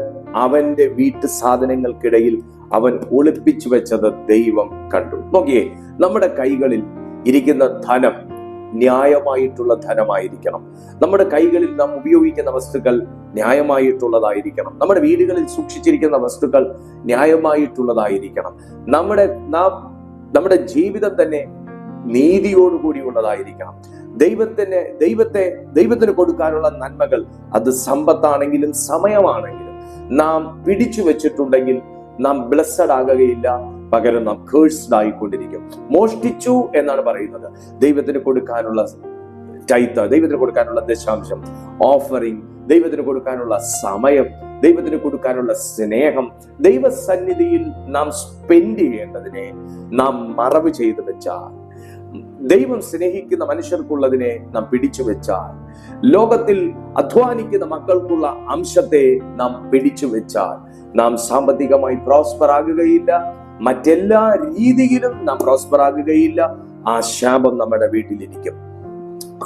അവന്റെ വീട്ടു സാധനങ്ങൾക്കിടയിൽ അവൻ ഒളിപ്പിച്ചു വെച്ചത് ദൈവം കണ്ടു. നോക്കിയേ, നമ്മുടെ കൈകളിൽ ഇരിക്കുന്ന ധനം ന്യായമായിട്ടുള്ള ധനമായിരിക്കണം. നമ്മുടെ കൈകളിൽ നാം ഉപയോഗിക്കുന്ന വസ്തുക്കൾ ന്യായമായിട്ടുള്ളതായിരിക്കണം. നമ്മുടെ വീടുകളിൽ സൂക്ഷിച്ചിരിക്കുന്ന വസ്തുക്കൾ ന്യായമായിട്ടുള്ളതായിരിക്കണം. നമ്മുടെ ജീവിതം തന്നെ നീതിയോടുകൂടി ഉള്ളതായിരിക്കണം. ദൈവത്തിന് കൊടുക്കാനുള്ള നന്മകൾ, അത് സമ്പത്താണെങ്കിലും സമയമാണെങ്കിലും നാം പിടിച്ചു വെച്ചിട്ടുണ്ടെങ്കിൽ നാം ബ്ലെസ്സഡ് ആകുകയില്ല, പകരം നാം കേഴ്സ്ഡ് ആയിക്കൊണ്ടിരിക്കും. മോഷ്ടിച്ചു എന്നാണ് പറയുന്നത്. ദൈവത്തിന് കൊടുക്കാനുള്ള ടൈത്ത്, ദൈവത്തിന് കൊടുക്കാനുള്ള ദശാംശം, ഓഫറിംഗ്, ദൈവത്തിന് കൊടുക്കാനുള്ള സമയം, ദൈവത്തിന് കൊടുക്കാനുള്ള സ്നേഹം, ദൈവസന്നിധിയിൽ നാം സ്പെൻഡ് ചെയ്യേണ്ടതിനെ നാം മറവ് ചെയ്തു വെച്ചാൽ, ദൈവം സ്നേഹിക്കുന്ന മനുഷ്യർക്കുള്ളതിനെ നാം പിടിച്ചു വെച്ചാൽ, ലോകത്തിൽ അധ്വാനിക്കുന്ന മക്കൾക്കുള്ള അംശത്തെ നാം പിടിച്ചു വെച്ചാൽ, നാം സാമ്പത്തികമായി പ്രോസ്പർ ആകുകയില്ല, മറ്റെല്ലാ രീതിയിലും നാം പ്രോസ്പർ ആകുകയില്ല. ആ ശാപം നമ്മുടെ വീട്ടിലിരിക്കും.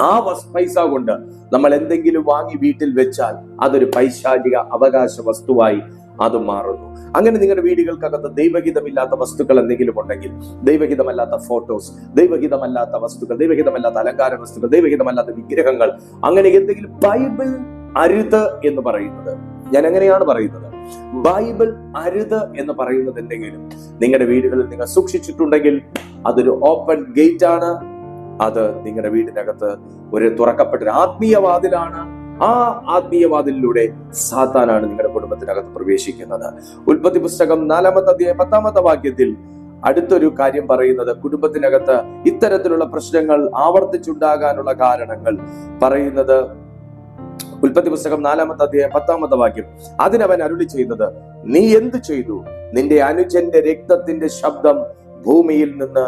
ആ പൈസ കൊണ്ട് നമ്മൾ എന്തെങ്കിലും വാങ്ങി വീട്ടിൽ വെച്ചാൽ അതൊരു പൈശാചിക അവകാശ വസ്തുവായി അത് മാറുന്നു. അങ്ങനെ നിങ്ങളുടെ വീടുകൾക്കകത്ത് ദൈവഹിതമില്ലാത്ത വസ്തുക്കൾ എന്തെങ്കിലും ഉണ്ടെങ്കിൽ, ദൈവഹിതമല്ലാത്ത ഫോട്ടോസ്, ദൈവഹിതമല്ലാത്ത വസ്തുക്കൾ, ദൈവഹിതമല്ലാത്ത അലങ്കാര വസ്തുക്കൾ, ദൈവഹിതമല്ലാത്ത വിഗ്രഹങ്ങൾ, അങ്ങനെ എന്തെങ്കിലും, ബൈബിൾ അരുത് എന്ന് പറയുന്നത്, ഞാൻ എങ്ങനെയാണ് പറയുന്നത്, ബൈബിൾ അരുത് എന്ന് പറയുന്നത് എന്തെങ്കിലും നിങ്ങളുടെ വീടുകളിൽ നിങ്ങൾ സൂക്ഷിച്ചിട്ടുണ്ടെങ്കിൽ അതൊരു ഓപ്പൺ ഗേറ്റ് ആണ്. അത് നിങ്ങളുടെ വീടിനകത്ത് ഒരു തുറക്കപ്പെട്ട ആത്മീയ വാതിലാണ്. ആ ആത്മീയ വാതിലിലൂടെ സാത്താനാണ് നിങ്ങളുടെ കുടുംബത്തിനകത്ത് പ്രവേശിക്കുന്നത്. ഉൽപ്പത്തി പുസ്തകം 4-ാമത്തെ അധ്യായം 10-ാമത്തെ വാക്യത്തിൽ അടുത്തൊരു കാര്യം പറയുന്നത്, കുടുംബത്തിനകത്ത് ഇത്തരത്തിലുള്ള പ്രശ്നങ്ങൾ ആവർത്തിച്ചുണ്ടാകാനുള്ള കാരണങ്ങൾ പറയുന്നത്, ഉൽപ്പത്തി പുസ്തകം 4-ാമത്തെ അധ്യായം 10-ാമത്തെ വാക്യം, അതിനവൻ അരുളി ചെയ്തത്, നീ എന്ത് ചെയ്തു? നിന്റെ അനുജന്റെ രക്തത്തിന്റെ ശബ്ദം ഭൂമിയിൽ നിന്ന്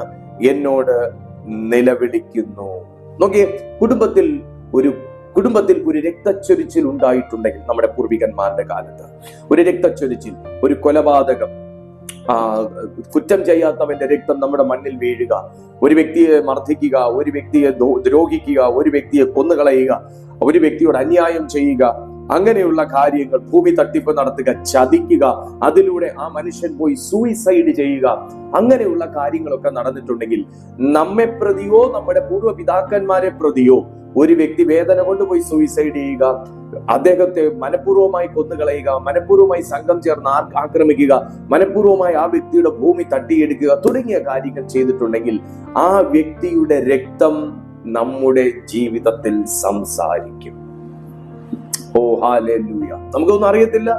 എന്നോട് നിലവിളിക്കുന്നു. നോക്കിയേ, കുടുംബത്തിൽ ഒരു രക്തച്ചൊരിച്ചിൽ ഉണ്ടായിട്ടുണ്ടെങ്കിൽ, നമ്മുടെ പൂർവികന്മാരുടെ കാലത്ത് ഒരു രക്തച്ചൊരിച്ചിൽ, ഒരു കൊലപാതകം, കുറ്റം ചെയ്യാത്തവന്റെ രക്തം നമ്മുടെ മണ്ണിൽ വീഴുക, ഒരു വ്യക്തിയെ മർദ്ദിക്കുക, ഒരു വ്യക്തിയെ ദ്രോഹിക്കുക, ഒരു വ്യക്തിയെ കൊന്നുകളയുക, ഒരു വ്യക്തിയോട് അന്യായം ചെയ്യുക, അങ്ങനെയുള്ള കാര്യങ്ങൾ, ഭൂമി തട്ടിപ്പ് നടത്തുക, ചതിക്കുക, അതിലൂടെ ആ മനുഷ്യൻ പോയി സൂയിസൈഡ് ചെയ്യുക, അങ്ങനെയുള്ള കാര്യങ്ങളൊക്കെ നടന്നിട്ടുണ്ടെങ്കിൽ നമ്മെ പ്രതിയോ നമ്മുടെ പൂർവ്വപിതാക്കന്മാരെ പ്രതിയോ ഒരു വ്യക്തി വേദന കൊണ്ട് പോയി സൂയിസൈഡ് ചെയ്യുക, അദ്ദേഹത്തെ മനഃപൂർവ്വമായി കൊന്നുകളയുക, മനഃപൂർവ്വമായി സംഘം ചേർന്ന് ആക്രമിക്കുക, മനഃപൂർവ്വമായി ആ വ്യക്തിയുടെ ഭൂമി തട്ടിയെടുക്കുക തുടങ്ങിയ കാര്യങ്ങൾ ചെയ്തിട്ടുണ്ടെങ്കിൽ ആ വ്യക്തിയുടെ രക്തം നമ്മുടെ ജീവിതത്തിൽ സംസാരിക്കും. ഓ ഹല്ലേലൂയ. നമുക്കൊന്നും അറിയത്തില്ല,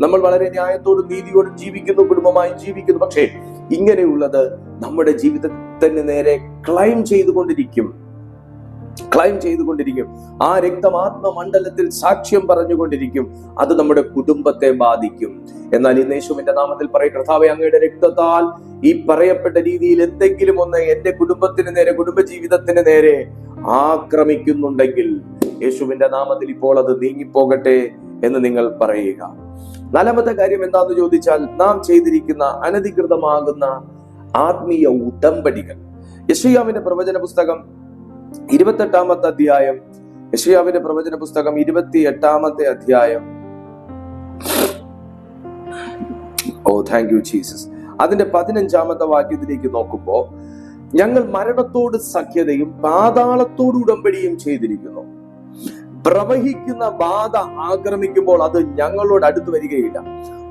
നമ്മൾ വളരെ ന്യായത്തോടും നീതിയോടും ജീവിക്കുന്നു, കുടുംബമായി ജീവിക്കുന്നു. പക്ഷേ ഇങ്ങനെയുള്ളത് നമ്മുടെ ജീവിതത്തിന് നേരെ ക്ലൈം ചെയ്തുകൊണ്ടിരിക്കും. ആ രക്തം ആത്മമണ്ഡലത്തിൽ സാക്ഷ്യം പറഞ്ഞുകൊണ്ടിരിക്കും. അത് നമ്മുടെ കുടുംബത്തെ ബാധിക്കും. എന്നാൽ ഇന്ന് യേശുവിന്റെ നാമത്തിൽ പറയും, കർത്താവേ, അങ്ങയുടെ രക്തത്താൽ ഈ പറയപ്പെട്ട രീതിയിൽ എന്തെങ്കിലും ഒന്ന് എന്റെ കുടുംബത്തിന് നേരെ, കുടുംബജീവിതത്തിന് നേരെ ആക്രമിക്കുന്നുണ്ടെങ്കിൽ യേശുവിന്റെ നാമത്തിൽ ഇപ്പോൾ അത് നീങ്ങിപ്പോകട്ടെ എന്ന് നിങ്ങൾ പറയുക. 4-ാമത്തെ കാര്യം എന്താണെന്ന് ചോദിച്ചാൽ, നാം ചെയ്തിരിക്കുന്ന അനധികൃതമാകുന്ന ആത്മീയ ഉടമ്പടികൾ. യെശയ്യാവിന്റെ പ്രവചന പുസ്തകം 28-ാമത്തെ അധ്യായം, യെശയ്യാവിന്റെ പ്രവചന പുസ്തകം 28-ാമത്തെ അധ്യായം, ഓ താങ്ക് യു ജീസസ്, അതിന്റെ 15-ാമത്തെ വാക്യത്തിലേക്ക് നോക്കുമ്പോ, ഞങ്ങൾ മരണത്തോട് സഖ്യതയും പാതാളത്തോട് ഉടമ്പടിയും ചെയ്തിരിക്കുന്നു. പ്രവഹിക്കുന്ന ബാധ ആക്രമിക്കുമ്പോൾ അത് ഞങ്ങളോട് അടുത്ത് വരികയില്ല.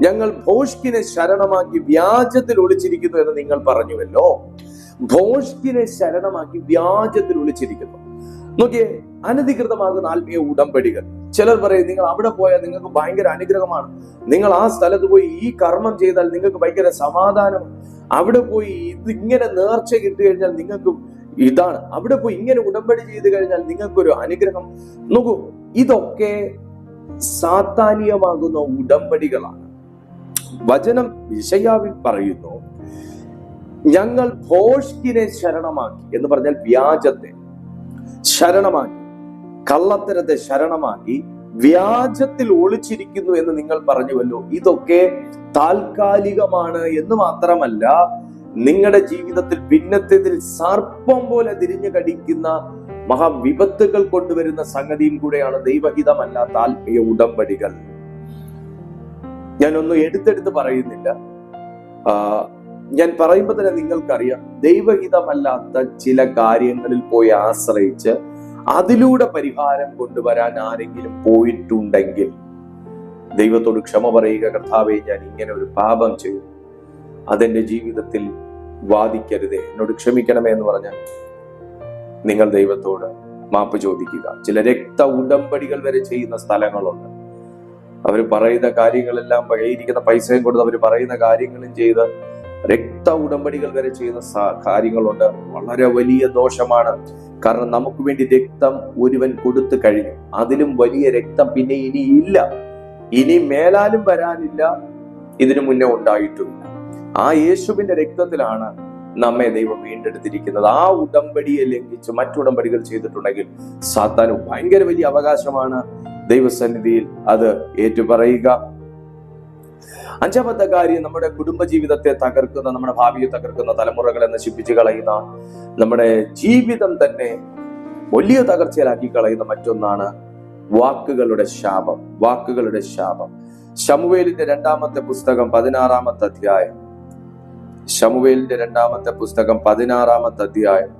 ഞങ്ങൾ ഭോഷ്കിനെ ശരണമാക്കി വ്യാജത്തിൽ ഒളിച്ചിരിക്കുന്നു എന്ന് നിങ്ങൾ പറഞ്ഞുവല്ലോ. ഭോഷ്കിനെ ശരണമാക്കി വ്യാജത്തിൽ ഒളിച്ചിരിക്കുന്നു. നോക്കിയേ, അനധികൃതമാകുന്ന ആത്മീയ ഉടമ്പടികൾ. ചിലർ പറയും, നിങ്ങൾ അവിടെ പോയാൽ നിങ്ങൾക്ക് ഭയങ്കര അനുഗ്രഹമാണ്, നിങ്ങൾ ആ സ്ഥലത്ത് പോയി ഈ കർമ്മം ചെയ്താൽ നിങ്ങൾക്ക് ഭയങ്കര സമാധാനം, അവിടെ പോയി ഇതിങ്ങനെ നേർച്ച കിട്ടി കഴിഞ്ഞാൽ നിങ്ങൾക്ക് ഇതാണ്, അവിടെ പോയി ഇങ്ങനെ ഉടമ്പടി ചെയ്ത് കഴിഞ്ഞാൽ നിങ്ങൾക്കൊരു അനുഗ്രഹം. നോക്കൂ, ഇതൊക്കെ സാത്താനീയമാകുന്ന ഉടമ്പടികളാണ്. വചനം യെശയ്യാവിൽ പറയുന്നു, ഞങ്ങൾ ഭോഷ്കിനെ ശരണമാക്കി എന്ന് പറഞ്ഞാൽ വ്യാജത്തെ ശരണമാക്കി, കള്ളത്തരത്തെ ശരണമാക്കി വ്യാജത്തിൽ ഒളിച്ചിരിക്കുന്നു എന്ന് നിങ്ങൾ പറഞ്ഞുവല്ലോ. ഇതൊക്കെ താൽക്കാലികമാണ് എന്ന് മാത്രമല്ല, നിങ്ങളുടെ ജീവിതത്തിൽ ഭിന്നത്തിൽ സർപ്പം പോലെ തിരിഞ്ഞു കടിക്കുന്ന മഹാവിപത്തുകൾ കൊണ്ടുവരുന്ന സംഗതിയും കൂടെയാണ് ദൈവഹിതമല്ലാത്ത ആത്മീയ ഉടമ്പടികൾ. ഞാനൊന്നും എടുത്തെടുത്ത് പറയുന്നില്ല, ഞാൻ പറയുമ്പോൾ തന്നെ നിങ്ങൾക്കറിയാം, ദൈവഹിതമല്ലാത്ത ചില കാര്യങ്ങളിൽ പോയി ആശ്രയിച്ച് അതിലൂടെ പരിഹാരം കൊണ്ടുവരാൻ ആരെങ്കിലും പോയിട്ടുണ്ടെങ്കിൽ ദൈവത്തോട് ക്ഷമ പറയുക, കർത്താവേ, ഞാൻ ഇങ്ങനെ ഒരു പാപം ചെയ്തു, അതെന്റെ ജീവിതത്തിൽ വാദിക്കരുതേ, എന്നോട് ക്ഷമിക്കണമേ എന്ന് പറഞ്ഞാൽ നിങ്ങൾ ദൈവത്തോട് മാപ്പ് ചോദിക്കുക. ചില രക്ത ഉടമ്പടികൾ വരെ ചെയ്യുന്ന സ്ഥലങ്ങളുണ്ട്. അവർ പറയുന്ന കാര്യങ്ങളെല്ലാം ഇരിക്കുന്ന പൈസയും കൊടുത്ത് അവർ പറയുന്ന കാര്യങ്ങളും ചെയ്ത് രക്ത ഉടമ്പടികൾ വരെ ചെയ്യുന്ന കാര്യങ്ങളുണ്ട്. വളരെ വലിയ ദോഷമാണ്. കാരണം നമുക്ക് വേണ്ടി രക്തം ഒരുവൻ കൊടുത്തു കഴിഞ്ഞു. അതിലും വലിയ രക്തം പിന്നെ ഇനിയില്ല, ഇനി മേലാലും വരാനില്ല, ഇതിനു മുന്നേ ഉണ്ടായിട്ടുമില്ല. ആ യേശുവിന്റെ രക്തത്തിലാണ് നമ്മെ ദൈവം വീണ്ടെടുത്തിരിക്കുന്നത്. ആ ഉടമ്പടിയെ ലംഘിച്ച് മറ്റുടമ്പടികൾ ചെയ്തിട്ടുണ്ടെങ്കിൽ സാത്താന് ഭയങ്കര വലിയ അവകാശമാണ് ദൈവസന്നിധിയിൽ അത് ഏറ്റുപറയുക. അഞ്ചാമത്തെ കാര്യം, നമ്മുടെ കുടുംബജീവിതത്തെ തകർക്കുന്ന, നമ്മുടെ ഭാവിയെ തകർക്കുന്ന, തലമുറകളെ നശിപ്പിച്ചു കളയുന്ന, നമ്മുടെ ജീവിതം തന്നെ വലിയ തകർച്ചയിലാക്കി കളയുന്ന മറ്റൊന്നാണ് വാക്കുകളുടെ ശാപം. വാക്കുകളുടെ ശാപം. ശമൂവേലിന്റെ 2-ാമത്തെ പുസ്തകം 16-ാമത്തെ അധ്യായം. ശമൂവേലിന്റെ 2-ാമത്തെ പുസ്തകം 16-ാമത്തെ അധ്യായം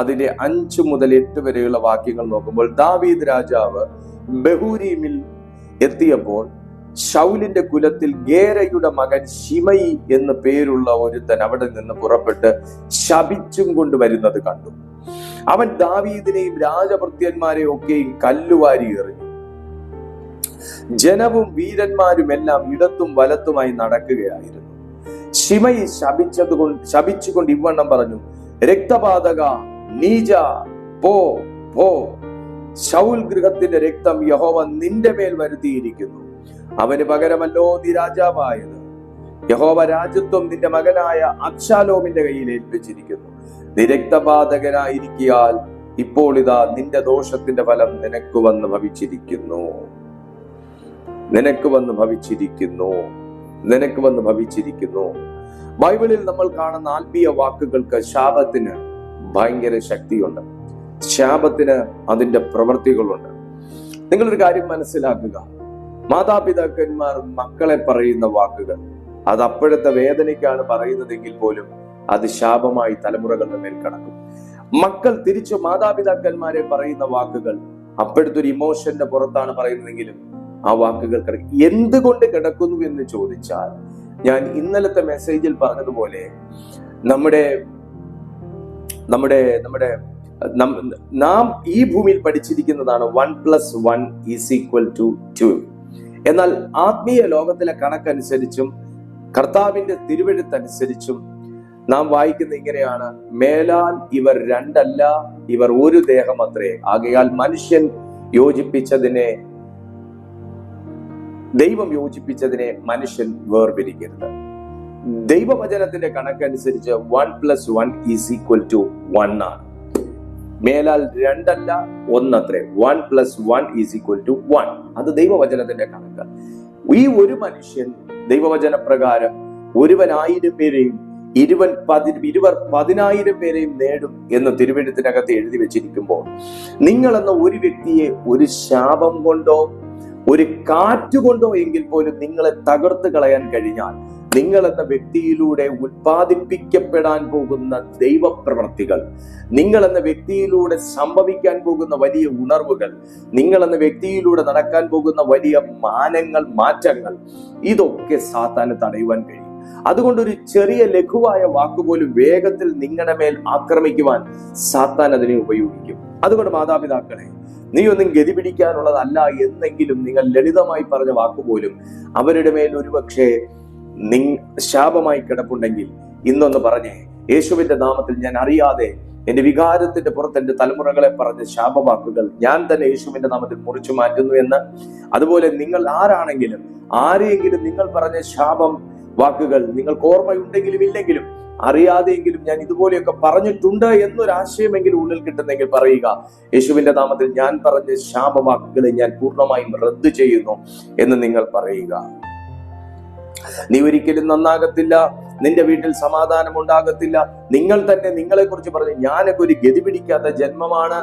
അതിലെ 5 മുതൽ 8 വരെയുള്ള വാക്യങ്ങൾ നോക്കുമ്പോൾ, ദാവീദ് രാജാവ് ബഹൂരീമിൽ എത്തിയപ്പോൾ ശൗലിന്റെ കുലത്തിൽ ഗേരയുടെ മകൻ ശിമയി എന്ന് പേരുള്ള ഒരുത്തൻ അവിടെ നിന്ന് പുറപ്പെട്ട് ശപിച്ചും കൊണ്ടുവരുന്നത് കണ്ടു. അവൻ ദാവീദിനെയും രാജഭൃത്യന്മാരെയും ഒക്കെയും കല്ലുവാരി എറിഞ്ഞു. ജനവും വീരന്മാരും എല്ലാം ഇടത്തും വലത്തുമായി നടക്കുകയായിരുന്നു. ശിമയി ശപിച്ചുകൊണ്ട് ഇവണ്ണം പറഞ്ഞു, രക്തപാതക, നീജ, പോ പോ, ശൗൽ ഗൃഹത്തിന്റെ രക്തം യഹോവ നിന്റെ മേൽ വരുത്തിയിരിക്കുന്നു. അവന് പകരമല്ലോ നീ രാജാവായത്. യഹോവ രാജ്യത്വം നിന്റെ മകനായ അബ്ശാലോമിന്റെ കയ്യിൽ ഏൽപ്പിച്ചിരിക്കുന്നു. നീ രക്തപാതകനായിരിക്കിയാൽ ഇപ്പോൾ ഇതാ നിന്റെ ദോഷത്തിന്റെ ഫലം നിനക്ക് വന്ന് ഭവിച്ചിരിക്കുന്നു. നിനക്ക് വന്ന് ഭവിച്ചിരിക്കുന്നു. നിനക്ക് വന്ന് ഭവിച്ചിരിക്കുന്നു. ബൈബിളിൽ നമ്മൾ കാണുന്ന ആത്മീയ വാക്കുകൾക്ക് ശാപത്തിന് ഭയങ്കര ശക്തിയുണ്ട്. ശാപത്തിന് അതിന്റെ പ്രവൃത്തികളുണ്ട്. നിങ്ങളൊരു കാര്യം മനസ്സിലാക്കുക, മാതാപിതാക്കന്മാർ മക്കളെ പറയുന്ന വാക്കുകൾ അത് അപ്പോഴത്തെ വേദനയ്ക്കാണ് പറയുന്നതെങ്കിൽ പോലും അത് ശാപമായി തലമുറകളുടെ മേൽ കടക്കും. മക്കൾ തിരിച്ചു മാതാപിതാക്കന്മാരെ പറയുന്ന വാക്കുകൾ അപ്പോഴത്തെ ഒരു ഇമോഷന്റെ പുറത്താണ് പറയുന്നതെങ്കിലും ആ വാക്കുകൾ കിടക്കും. എന്തുകൊണ്ട് കിടക്കുന്നു എന്ന് ചോദിച്ചാൽ, ഞാൻ ഇന്നലത്തെ മെസ്സേജിൽ പറഞ്ഞതുപോലെ നാം ഈ ഭൂമിയിൽ പഠിച്ചിരിക്കുന്നതാണ് 1+1 = 2. എന്നാൽ ആത്മീയ ലോകത്തിലെ കണക്കനുസരിച്ചും കർത്താവിന്റെ തിരുവെഴുത്തനുസരിച്ചും നാം വായിക്കുന്ന ഇങ്ങനെയാണ്, മേലാൽ ഇവർ രണ്ടല്ല, ഇവർ ഒരു ദേഹം അത്രേ. ആകയാൽ മനുഷ്യൻ യോജിപ്പിച്ചതിനെ, ദൈവം യോജിപ്പിച്ചതിനെ മനുഷ്യൻ വേർപിരിക്കരുത്. ദൈവവചനത്തിന്റെ കണക്കനുസരിച്ച് 1+1 = 1 ആണ്. മേലാൽ രണ്ടല്ല, ഒന്നത്രേ. 1+1 = 1. അത് ദൈവവചനത്തിന്റെ കണക്ക്. ഈ ഒരു മനുഷ്യൻ ദൈവവചന പ്രകാരം ഒരുവൻ 1000 പേരെയും ഇരുവർ 10,000 പേരെയും നേടും എന്ന് തിരുവെഴുത്തിനകത്ത് എഴുതി വെച്ചിരിക്കുമ്പോൾ, നിങ്ങൾ എന്ന ഒരു വ്യക്തിയെ ഒരു ശാപം കൊണ്ടോ ഒരു കാറ്റുകൊണ്ടോ എങ്കിൽ പോലും നിങ്ങളെ തകർത്ത് കളയാൻ കഴിഞ്ഞാൽ, നിങ്ങൾ എന്ന വ്യക്തിയിലൂടെ ഉത്പാദിപ്പിക്കപ്പെടാൻ പോകുന്ന ദൈവപ്രവർത്തികൾ, നിങ്ങൾ എന്ന വ്യക്തിയിലൂടെ സംഭവിക്കാൻ പോകുന്ന വലിയ ഉണർവുകൾ, നിങ്ങൾ എന്ന വ്യക്തിയിലൂടെ നടക്കാൻ പോകുന്ന വലിയ മാറ്റങ്ങൾ, ഇതൊക്കെ സാത്താന് തടയുവാൻ കഴിയും. അതുകൊണ്ട് ഒരു ചെറിയ ലഘുവായ വാക്കുപോലും വേഗത്തിൽ നിങ്ങളുടെ മേൽ ആക്രമിക്കുവാൻ സാത്താൻ അതിനെ ഉപയോഗിക്കും. അതുകൊണ്ട് മാതാപിതാക്കളെ, നീ ഒന്നും ഗതി പിടിക്കാനുള്ളതല്ല എന്നെങ്കിലും നിങ്ങൾ ലളിതമായി പറഞ്ഞ വാക്കുപോലും അവരുടെ മേൽ ഒരുപക്ഷെ ശാപമായി കിടപ്പുണ്ടെങ്കിൽ ഇന്നൊന്ന് പറഞ്ഞേ, യേശുവിന്റെ നാമത്തിൽ ഞാൻ അറിയാതെ എന്റെ വികാരത്തിന്റെ പുറത്ത് എന്റെ തലമുറകളെ പറഞ്ഞ ശാപവാക്കുകൾ ഞാൻ തന്നെ യേശുവിന്റെ നാമത്തിൽ മുറിച്ചു മാറ്റുന്നു എന്ന്. അതുപോലെ നിങ്ങൾ ആരാണെങ്കിലും ആരെയെങ്കിലും നിങ്ങൾ പറഞ്ഞ ശാപം വാക്കുകൾ നിങ്ങൾക്ക് ഓർമ്മയുണ്ടെങ്കിലും ഇല്ലെങ്കിലും അറിയാതെയെങ്കിലും ഞാൻ ഇതുപോലെയൊക്കെ പറഞ്ഞിട്ടുണ്ട് എന്നൊരാശയമെങ്കിലും ഉള്ളിൽ കിട്ടുന്നെങ്കിൽ പറയുക, യേശുവിന്റെ നാമത്തിൽ ഞാൻ പറഞ്ഞ ശാപവാക്കുകളെ ഞാൻ പൂർണ്ണമായും റദ്ദു ചെയ്യുന്നു എന്ന് നിങ്ങൾ പറയുക. നീ ഒരിക്കലും നന്നാകത്തില്ല, നിന്റെ വീട്ടിൽ സമാധാനം ഉണ്ടാകത്തില്ല. നിങ്ങൾ തന്നെ നിങ്ങളെ കുറിച്ച് പറഞ്ഞു, ഞാനൊക്കെ ഒരു ഗതി പിടിക്കാത്ത ജന്മമാണ്,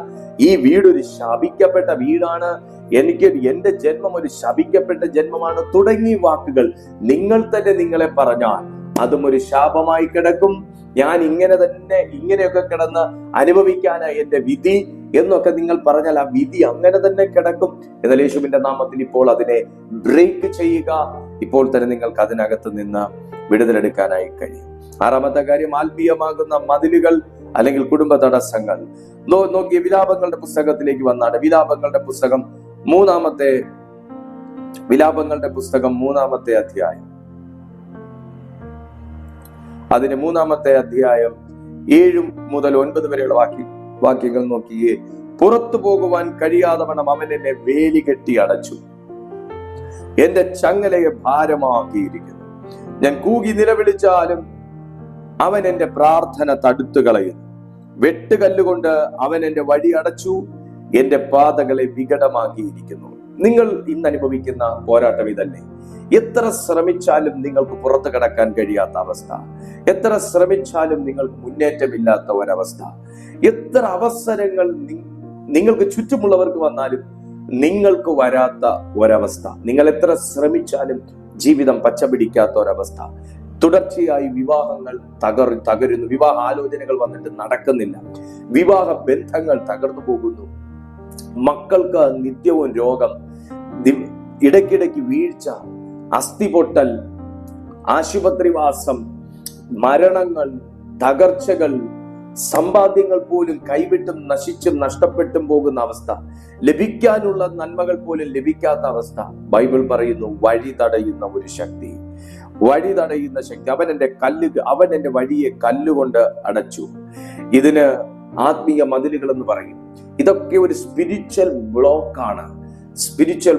ഈ വീടൊരു ശപിക്കപ്പെട്ട വീടാണ്, എന്റെ ജന്മം ഒരു ശപിക്കപ്പെട്ട ജന്മമാണ് തുടങ്ങിയ വാക്കുകൾ നിങ്ങൾ തന്നെ നിങ്ങളെ പറഞ്ഞാൽ അതും ഒരു ശാപമായി കിടക്കും. ഞാൻ ഇങ്ങനെയൊക്കെ കിടന്ന് അനുഭവിക്കാനായി എന്റെ വിധി എന്നൊക്കെ നിങ്ങൾ പറഞ്ഞാൽ ആ വിധി അങ്ങനെ തന്നെ കിടക്കും. എന്നാൽ യേശുവിന്റെ നാമത്തിൽ ഇപ്പോൾ അതിനെ ബ്രേക്ക് ചെയ്യുക. ഇപ്പോൾ തന്നെ നിങ്ങൾക്ക് അതിനകത്ത് നിന്ന് വിടുതലെടുക്കാനായി കഴിയും. 6-ാമത്തെ കാര്യം, ആത്മീയമാകുന്ന മതിലുകൾ അല്ലെങ്കിൽ കുടുംബ തടസ്സങ്ങൾ. നോക്കിയ വിലാപങ്ങളുടെ പുസ്തകത്തിലേക്ക് വന്നാണ്. വിലാപങ്ങളുടെ പുസ്തകം മൂന്നാമത്തെ അധ്യായം, അതിന് 3-ാമത്തെ അധ്യായം 7 മുതൽ 9 വരെയുള്ള വാക്യങ്ങൾ നോക്കിയേ. പുറത്തു പോകുവാൻ കഴിയാതവണ്ണം അവൻ എന്നെ വേലി കെട്ടി അടച്ചു, എന്റെ ചങ്ങലയെ ഭാരമാക്കിയിരിക്കുന്നു. ഞാൻ കൂകി നിലവിളിച്ചാലും അവൻ എന്റെ പ്രാർത്ഥന തടുത്തു കളയുന്നു. വെട്ടുകല്ലുകൊണ്ട് അവൻ എന്റെ വഴി അടച്ചു, എന്റെ പാതകളെ വികടമാക്കിയിരിക്കുന്നു. നിങ്ങൾ ഇന്ന് അനുഭവിക്കുന്ന പോരാട്ടം ഇതല്ലേ? എത്ര ശ്രമിച്ചാലും നിങ്ങൾക്ക് പുറത്തു കടക്കാൻ കഴിയാത്ത അവസ്ഥ, എത്ര ശ്രമിച്ചാലും നിങ്ങൾക്ക് മുന്നേറ്റമില്ലാത്ത ഒരവസ്ഥ, എത്ര അവസരങ്ങൾ നിങ്ങൾക്ക് ചുറ്റുമുള്ളവർക്ക് വന്നാലും നിങ്ങൾക്ക് വരാത്ത ഒരവസ്ഥ, നിങ്ങൾ എത്ര ശ്രമിച്ചാലും ജീവിതം പച്ചപിടിക്കാത്ത ഒരവസ്ഥ, തുടർച്ചയായി വിവാഹങ്ങൾ തകരുന്നു, വിവാഹ ആലോചനകൾ വന്നിട്ട് നടക്കുന്നില്ല, വിവാഹ ബന്ധങ്ങൾ തകർന്നു പോകുന്നു, മക്കൾക്ക് നിത്യവും രോഗം, ഇടയ്ക്കിടയ്ക്ക് വീഴ്ച, അസ്ഥിപൊട്ടൽ, ആശുപത്രിവാസം, മരണങ്ങൾ, തകർച്ചകൾ, സമ്പാദ്യങ്ങൾ പോലും കൈവിട്ടും നശിച്ചും നഷ്ടപ്പെട്ടും പോകുന്ന അവസ്ഥ, ലഭിക്കാനുള്ള നന്മകൾ പോലും ലഭിക്കാത്ത അവസ്ഥ. ബൈബിൾ പറയുന്നു, വഴി തടയുന്ന ഒരു ശക്തി, വഴി തടയുന്ന ശക്തി. അവൻ എന്റെ വഴിയെ കല്ലുകൊണ്ട് അടച്ചു. ഇതിന് ആത്മീയ മതിലുകൾ എന്ന് പറയും. ഇതൊക്കെ ഒരു സ്പിരിച്വൽ ബ്ലോക്കാണ്. ആ സ്പിരിച്വൽ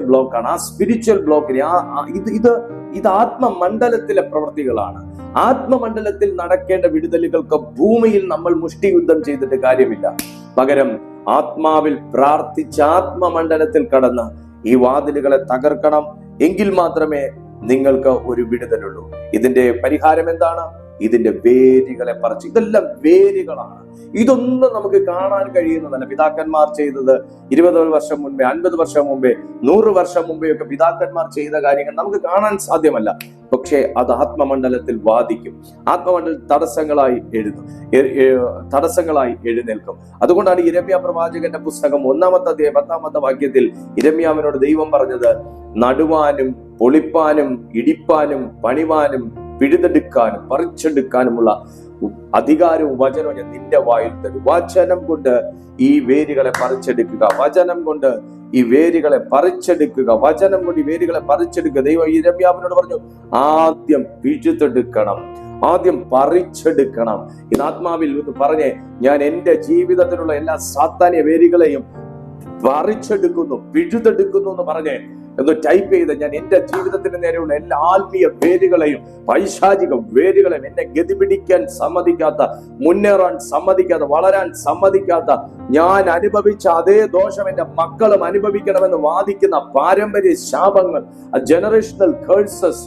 ബ്ലോക്കിനെ ഇത് ആത്മമണ്ഡലത്തിലെ പ്രവൃത്തികളാണ്. ആത്മമണ്ഡലത്തിൽ നടക്കേണ്ട വിടുതലുകൾക്ക് ഭൂമിയിൽ നമ്മൾ മുഷ്ടിയുദ്ധം ചെയ്തിട്ട് കാര്യമില്ല. പകരം ആത്മാവിൽ പ്രാർത്ഥിച്ച് ആത്മമണ്ഡലത്തിൽ കടന്ന് ഈ വാതിലുകളെ തകർക്കണം. എങ്കിൽ മാത്രമേ നിങ്ങൾക്ക് ഒരു വിടുതലുള്ളൂ. ഇതിന്റെ പരിഹാരം എന്താണ്? ഇതിന്റെ വേരുകളെ പറിച്ച്. ഇതെല്ലാം വേരുകളാണ്. ഇതൊന്നും നമുക്ക് കാണാൻ കഴിയുന്നതല്ല. പിതാക്കന്മാർ ചെയ്തത് 20 വർഷം മുമ്പേ, 50 വർഷം മുമ്പേ, 100 വർഷം മുമ്പേ ഒക്കെ പിതാക്കന്മാർ ചെയ്ത കാര്യങ്ങൾ നമുക്ക് കാണാൻ സാധ്യമല്ല. പക്ഷേ അത് ആത്മമണ്ഡലത്തിൽ വാദിക്കും, ആത്മമണ്ഡലത്തിൽ തടസ്സങ്ങളായി എഴുന്നേൽക്കും. അതുകൊണ്ടാണ് യിരെമ്യാ പ്രവാചകന്റെ പുസ്തകം 1-ാമത്തെ അധ്യായം 10-ാമത്തെ വാക്യത്തിൽ യിരെമ്യാവിനോട് ദൈവം പറഞ്ഞത്, നടുവാനും പൊളിപ്പാനും ഇടിപ്പാനും പണിവാനും പിഴുതെടുക്കാനും പറിച്ചെടുക്കാനുമുള്ള അധികാരവും വചനവും ഞാൻ നിന്റെ വായിൽ തരും. വചനം കൊണ്ട് ഈ വേരുകളെ പറിച്ചെടുക്കുക, വചനം കൊണ്ട് ഈ വേരുകളെ പറിച്ചെടുക്കുക, വചനം കൊണ്ട് ഈ വേരുകളെ പറിച്ചെടുക്കുക. ദൈവം യിരെമ്യാവിനോട് പറഞ്ഞു, ആദ്യം പിഴുതെടുക്കണം, ആദ്യം പറിച്ചെടുക്കണം. ഇത് ആത്മാവിൽ ഒന്ന് പറഞ്ഞേ, ഞാൻ എന്റെ ജീവിതത്തിലുള്ള എല്ലാ സാത്താന്യ വേരുകളെയും പറിച്ചെടുക്കുന്നു, പിഴുതെടുക്കുന്നു എന്ന് പറഞ്ഞേ എന്ന് ടൈപ്പ് ചെയ്ത്, ഞാൻ എന്റെ ജീവിതത്തിന് നേരെയുള്ള എല്ലാ ആത്മീയ വേരുകളെയും പൈശാചിക വേരുകളെയും, എന്നെ ഗതിപിടിക്കാൻ സമ്മതിക്കാത്ത, മുന്നേറാൻ സമ്മതിക്കാത്ത, വളരാൻ സമ്മതിക്കാത്ത, ഞാൻ അനുഭവിച്ച അതേ ദോഷം എന്റെ മക്കളും അനുഭവിക്കണമെന്ന് വാദിക്കുന്ന പാരമ്പര്യ ശാപങ്ങൾ, ജനറേഷണൽ കേഴ്സസ്,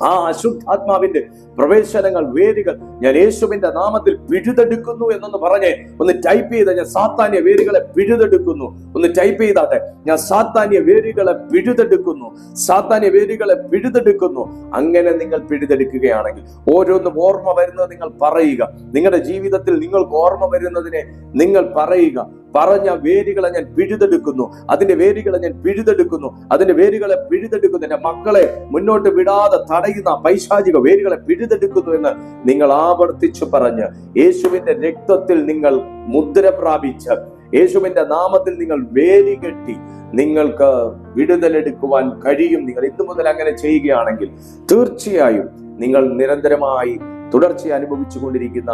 ആ അശുദ്ധാത്മാവിന്റെ പ്രവേശനങ്ങൾ, വേരുകൾ ഞാൻ യേശുവിന്റെ നാമത്തിൽ പിഴുതെടുക്കുന്നു എന്നൊന്ന് പറഞ്ഞേ. ഒന്ന് ടൈപ്പ് ചെയ്ത, ഞാൻ സാത്താന്യ വേരുകളെ പിഴുതെടുക്കുന്നു. ഒന്ന് ടൈപ്പ് ചെയ്താട്ടെ, ഞാൻ സാത്താന്യ വേരുകളെ പിഴുതെടുക്കുന്നു, സാത്താന്യ വേരുകളെ പിഴുതെടുക്കുന്നു. അങ്ങനെ നിങ്ങൾ പിഴുതെടുക്കുകയാണെങ്കിൽ ഓരോന്നും ഓർമ്മ വരുന്നത് നിങ്ങൾ പറയുക. നിങ്ങളുടെ ജീവിതത്തിൽ നിങ്ങൾക്ക് ഓർമ്മ വരുന്നതിനെ നിങ്ങൾ പറയുക. പറഞ്ഞ വേരുകളെ ഞാൻ പിഴുതെടുക്കുന്നു, അതിന്റെ വേരുകളെ ഞാൻ പിഴുതെടുക്കുന്നു, അതിന്റെ വേരുകളെ പിഴുതെടുക്കുന്നു. എന്റെ മക്കളെ മുന്നോട്ട് വിടാതെ തടയുന്ന പൈശാചിക വേരുകളെ പിഴുതെടുക്കുന്നു എന്ന് നിങ്ങൾ ആവർത്തിച്ചു പറഞ്ഞ്, യേശുവിന്റെ രക്തത്തിൽ നിങ്ങൾ മുദ്ര പ്രാപിച്ച്, യേശുവിന്റെ നാമത്തിൽ നിങ്ങൾ വേലി കെട്ടി നിങ്ങൾക്ക് വിടുതലെടുക്കുവാൻ കഴിയും. നിങ്ങൾ ഇന്നു മുതൽ അങ്ങനെ ചെയ്യുകയാണെങ്കിൽ തീർച്ചയായും നിങ്ങൾ നിരന്തരമായി തുടർച്ചയായി അനുഭവിച്ചു കൊണ്ടിരിക്കുന്ന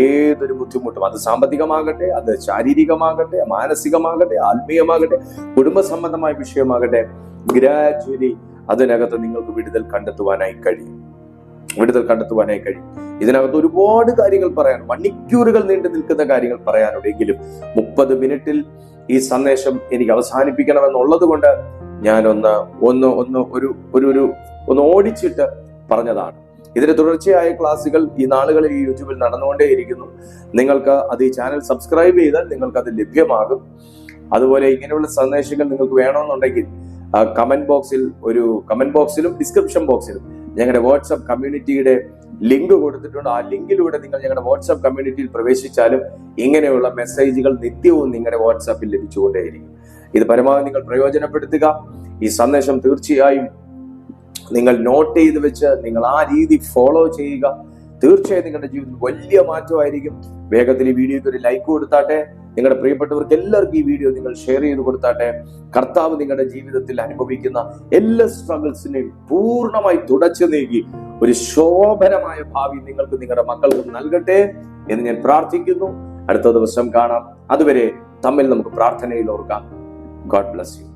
ഏതൊരു ബുദ്ധിമുട്ടും, അത് സാമ്പത്തികമാകട്ടെ, അത് ശാരീരികമാകട്ടെ, മാനസികമാകട്ടെ, ആത്മീയമാകട്ടെ, കുടുംബ സംബന്ധമായ വിഷയമാകട്ടെ, ഗ്രാജുവലി അതിനകത്ത് നിങ്ങൾക്ക് വിടുതൽ കണ്ടെത്തുവാനായി കഴിയും. ഇതിനകത്ത് ഒരുപാട് കാര്യങ്ങൾ പറയാൻ, മണിക്കൂറുകൾ നീണ്ടു നിൽക്കുന്ന കാര്യങ്ങൾ പറയാനുണ്ടെങ്കിലും 30 മിനിറ്റിൽ ഈ സന്ദേശം എനിക്ക് അവസാനിപ്പിക്കണമെന്നുള്ളത് കൊണ്ട് ഞാൻ ഒന്ന് ഓടിച്ചിട്ട് പറഞ്ഞതാണ്. ഇതിന്റെ തുടർച്ചയായ ക്ലാസ്സുകൾ ഈ നാളുകളിൽ ഈ യൂട്യൂബിൽ നടന്നുകൊണ്ടേയിരിക്കുന്നു. നിങ്ങൾക്ക് അത് ഈ ചാനൽ സബ്സ്ക്രൈബ് ചെയ്താൽ നിങ്ങൾക്ക് അത് ലഭ്യമാകും. അതുപോലെ ഇങ്ങനെയുള്ള സന്ദേശങ്ങൾ നിങ്ങൾക്ക് വേണമെന്നുണ്ടെങ്കിൽ കമന്റ് ബോക്സിലും ഡിസ്ക്രിപ്ഷൻ ബോക്സിലും ഞങ്ങളുടെ വാട്സ്ആപ്പ് കമ്മ്യൂണിറ്റിയുടെ ലിങ്ക് കൊടുത്തിട്ടുണ്ട്. ആ ലിങ്കിലൂടെ നിങ്ങൾ ഞങ്ങളുടെ വാട്സ്ആപ്പ് കമ്മ്യൂണിറ്റിയിൽ പ്രവേശിച്ചാലും ഇങ്ങനെയുള്ള മെസ്സേജുകൾ നിത്യവും നിങ്ങളുടെ വാട്സ്ആപ്പിൽ ലഭിച്ചുകൊണ്ടേയിരിക്കും. ഇത് പരമാവധി നിങ്ങൾ പ്രയോജനപ്പെടുത്തുക. ഈ സന്ദേശം തീർച്ചയായും നിങ്ങൾ നോട്ട് ചെയ്ത് വെച്ച് നിങ്ങൾ ആ രീതി ഫോളോ ചെയ്യുക. തീർച്ചയായും നിങ്ങളുടെ ജീവിതത്തിൽ വലിയ മാറ്റമായിരിക്കും. വേഗത്തിൽ ഈ വീഡിയോക്ക് ഒരു ലൈക്ക് കൊടുത്താട്ടെ. നിങ്ങളുടെ പ്രിയപ്പെട്ടവർക്ക് എല്ലാവർക്കും ഈ വീഡിയോ നിങ്ങൾ ഷെയർ ചെയ്ത് കൊടുത്താട്ടെ. കർത്താവ് നിങ്ങളുടെ ജീവിതത്തിൽ അനുഭവിക്കുന്ന എല്ലാ സ്ട്രഗിൾസിനെയും പൂർണ്ണമായി തുടച്ചു നീക്കി ഒരു ശോഭനമായ ഭാവി നിങ്ങൾക്ക് നിങ്ങളുടെ മക്കൾക്ക് നൽകട്ടെ എന്ന് ഞാൻ പ്രാർത്ഥിക്കുന്നു. അടുത്ത ദിവസം കാണാം. അതുവരെ തമ്മിൽ നമുക്ക് പ്രാർത്ഥനയിൽ ഓർക്കാം. God bless you.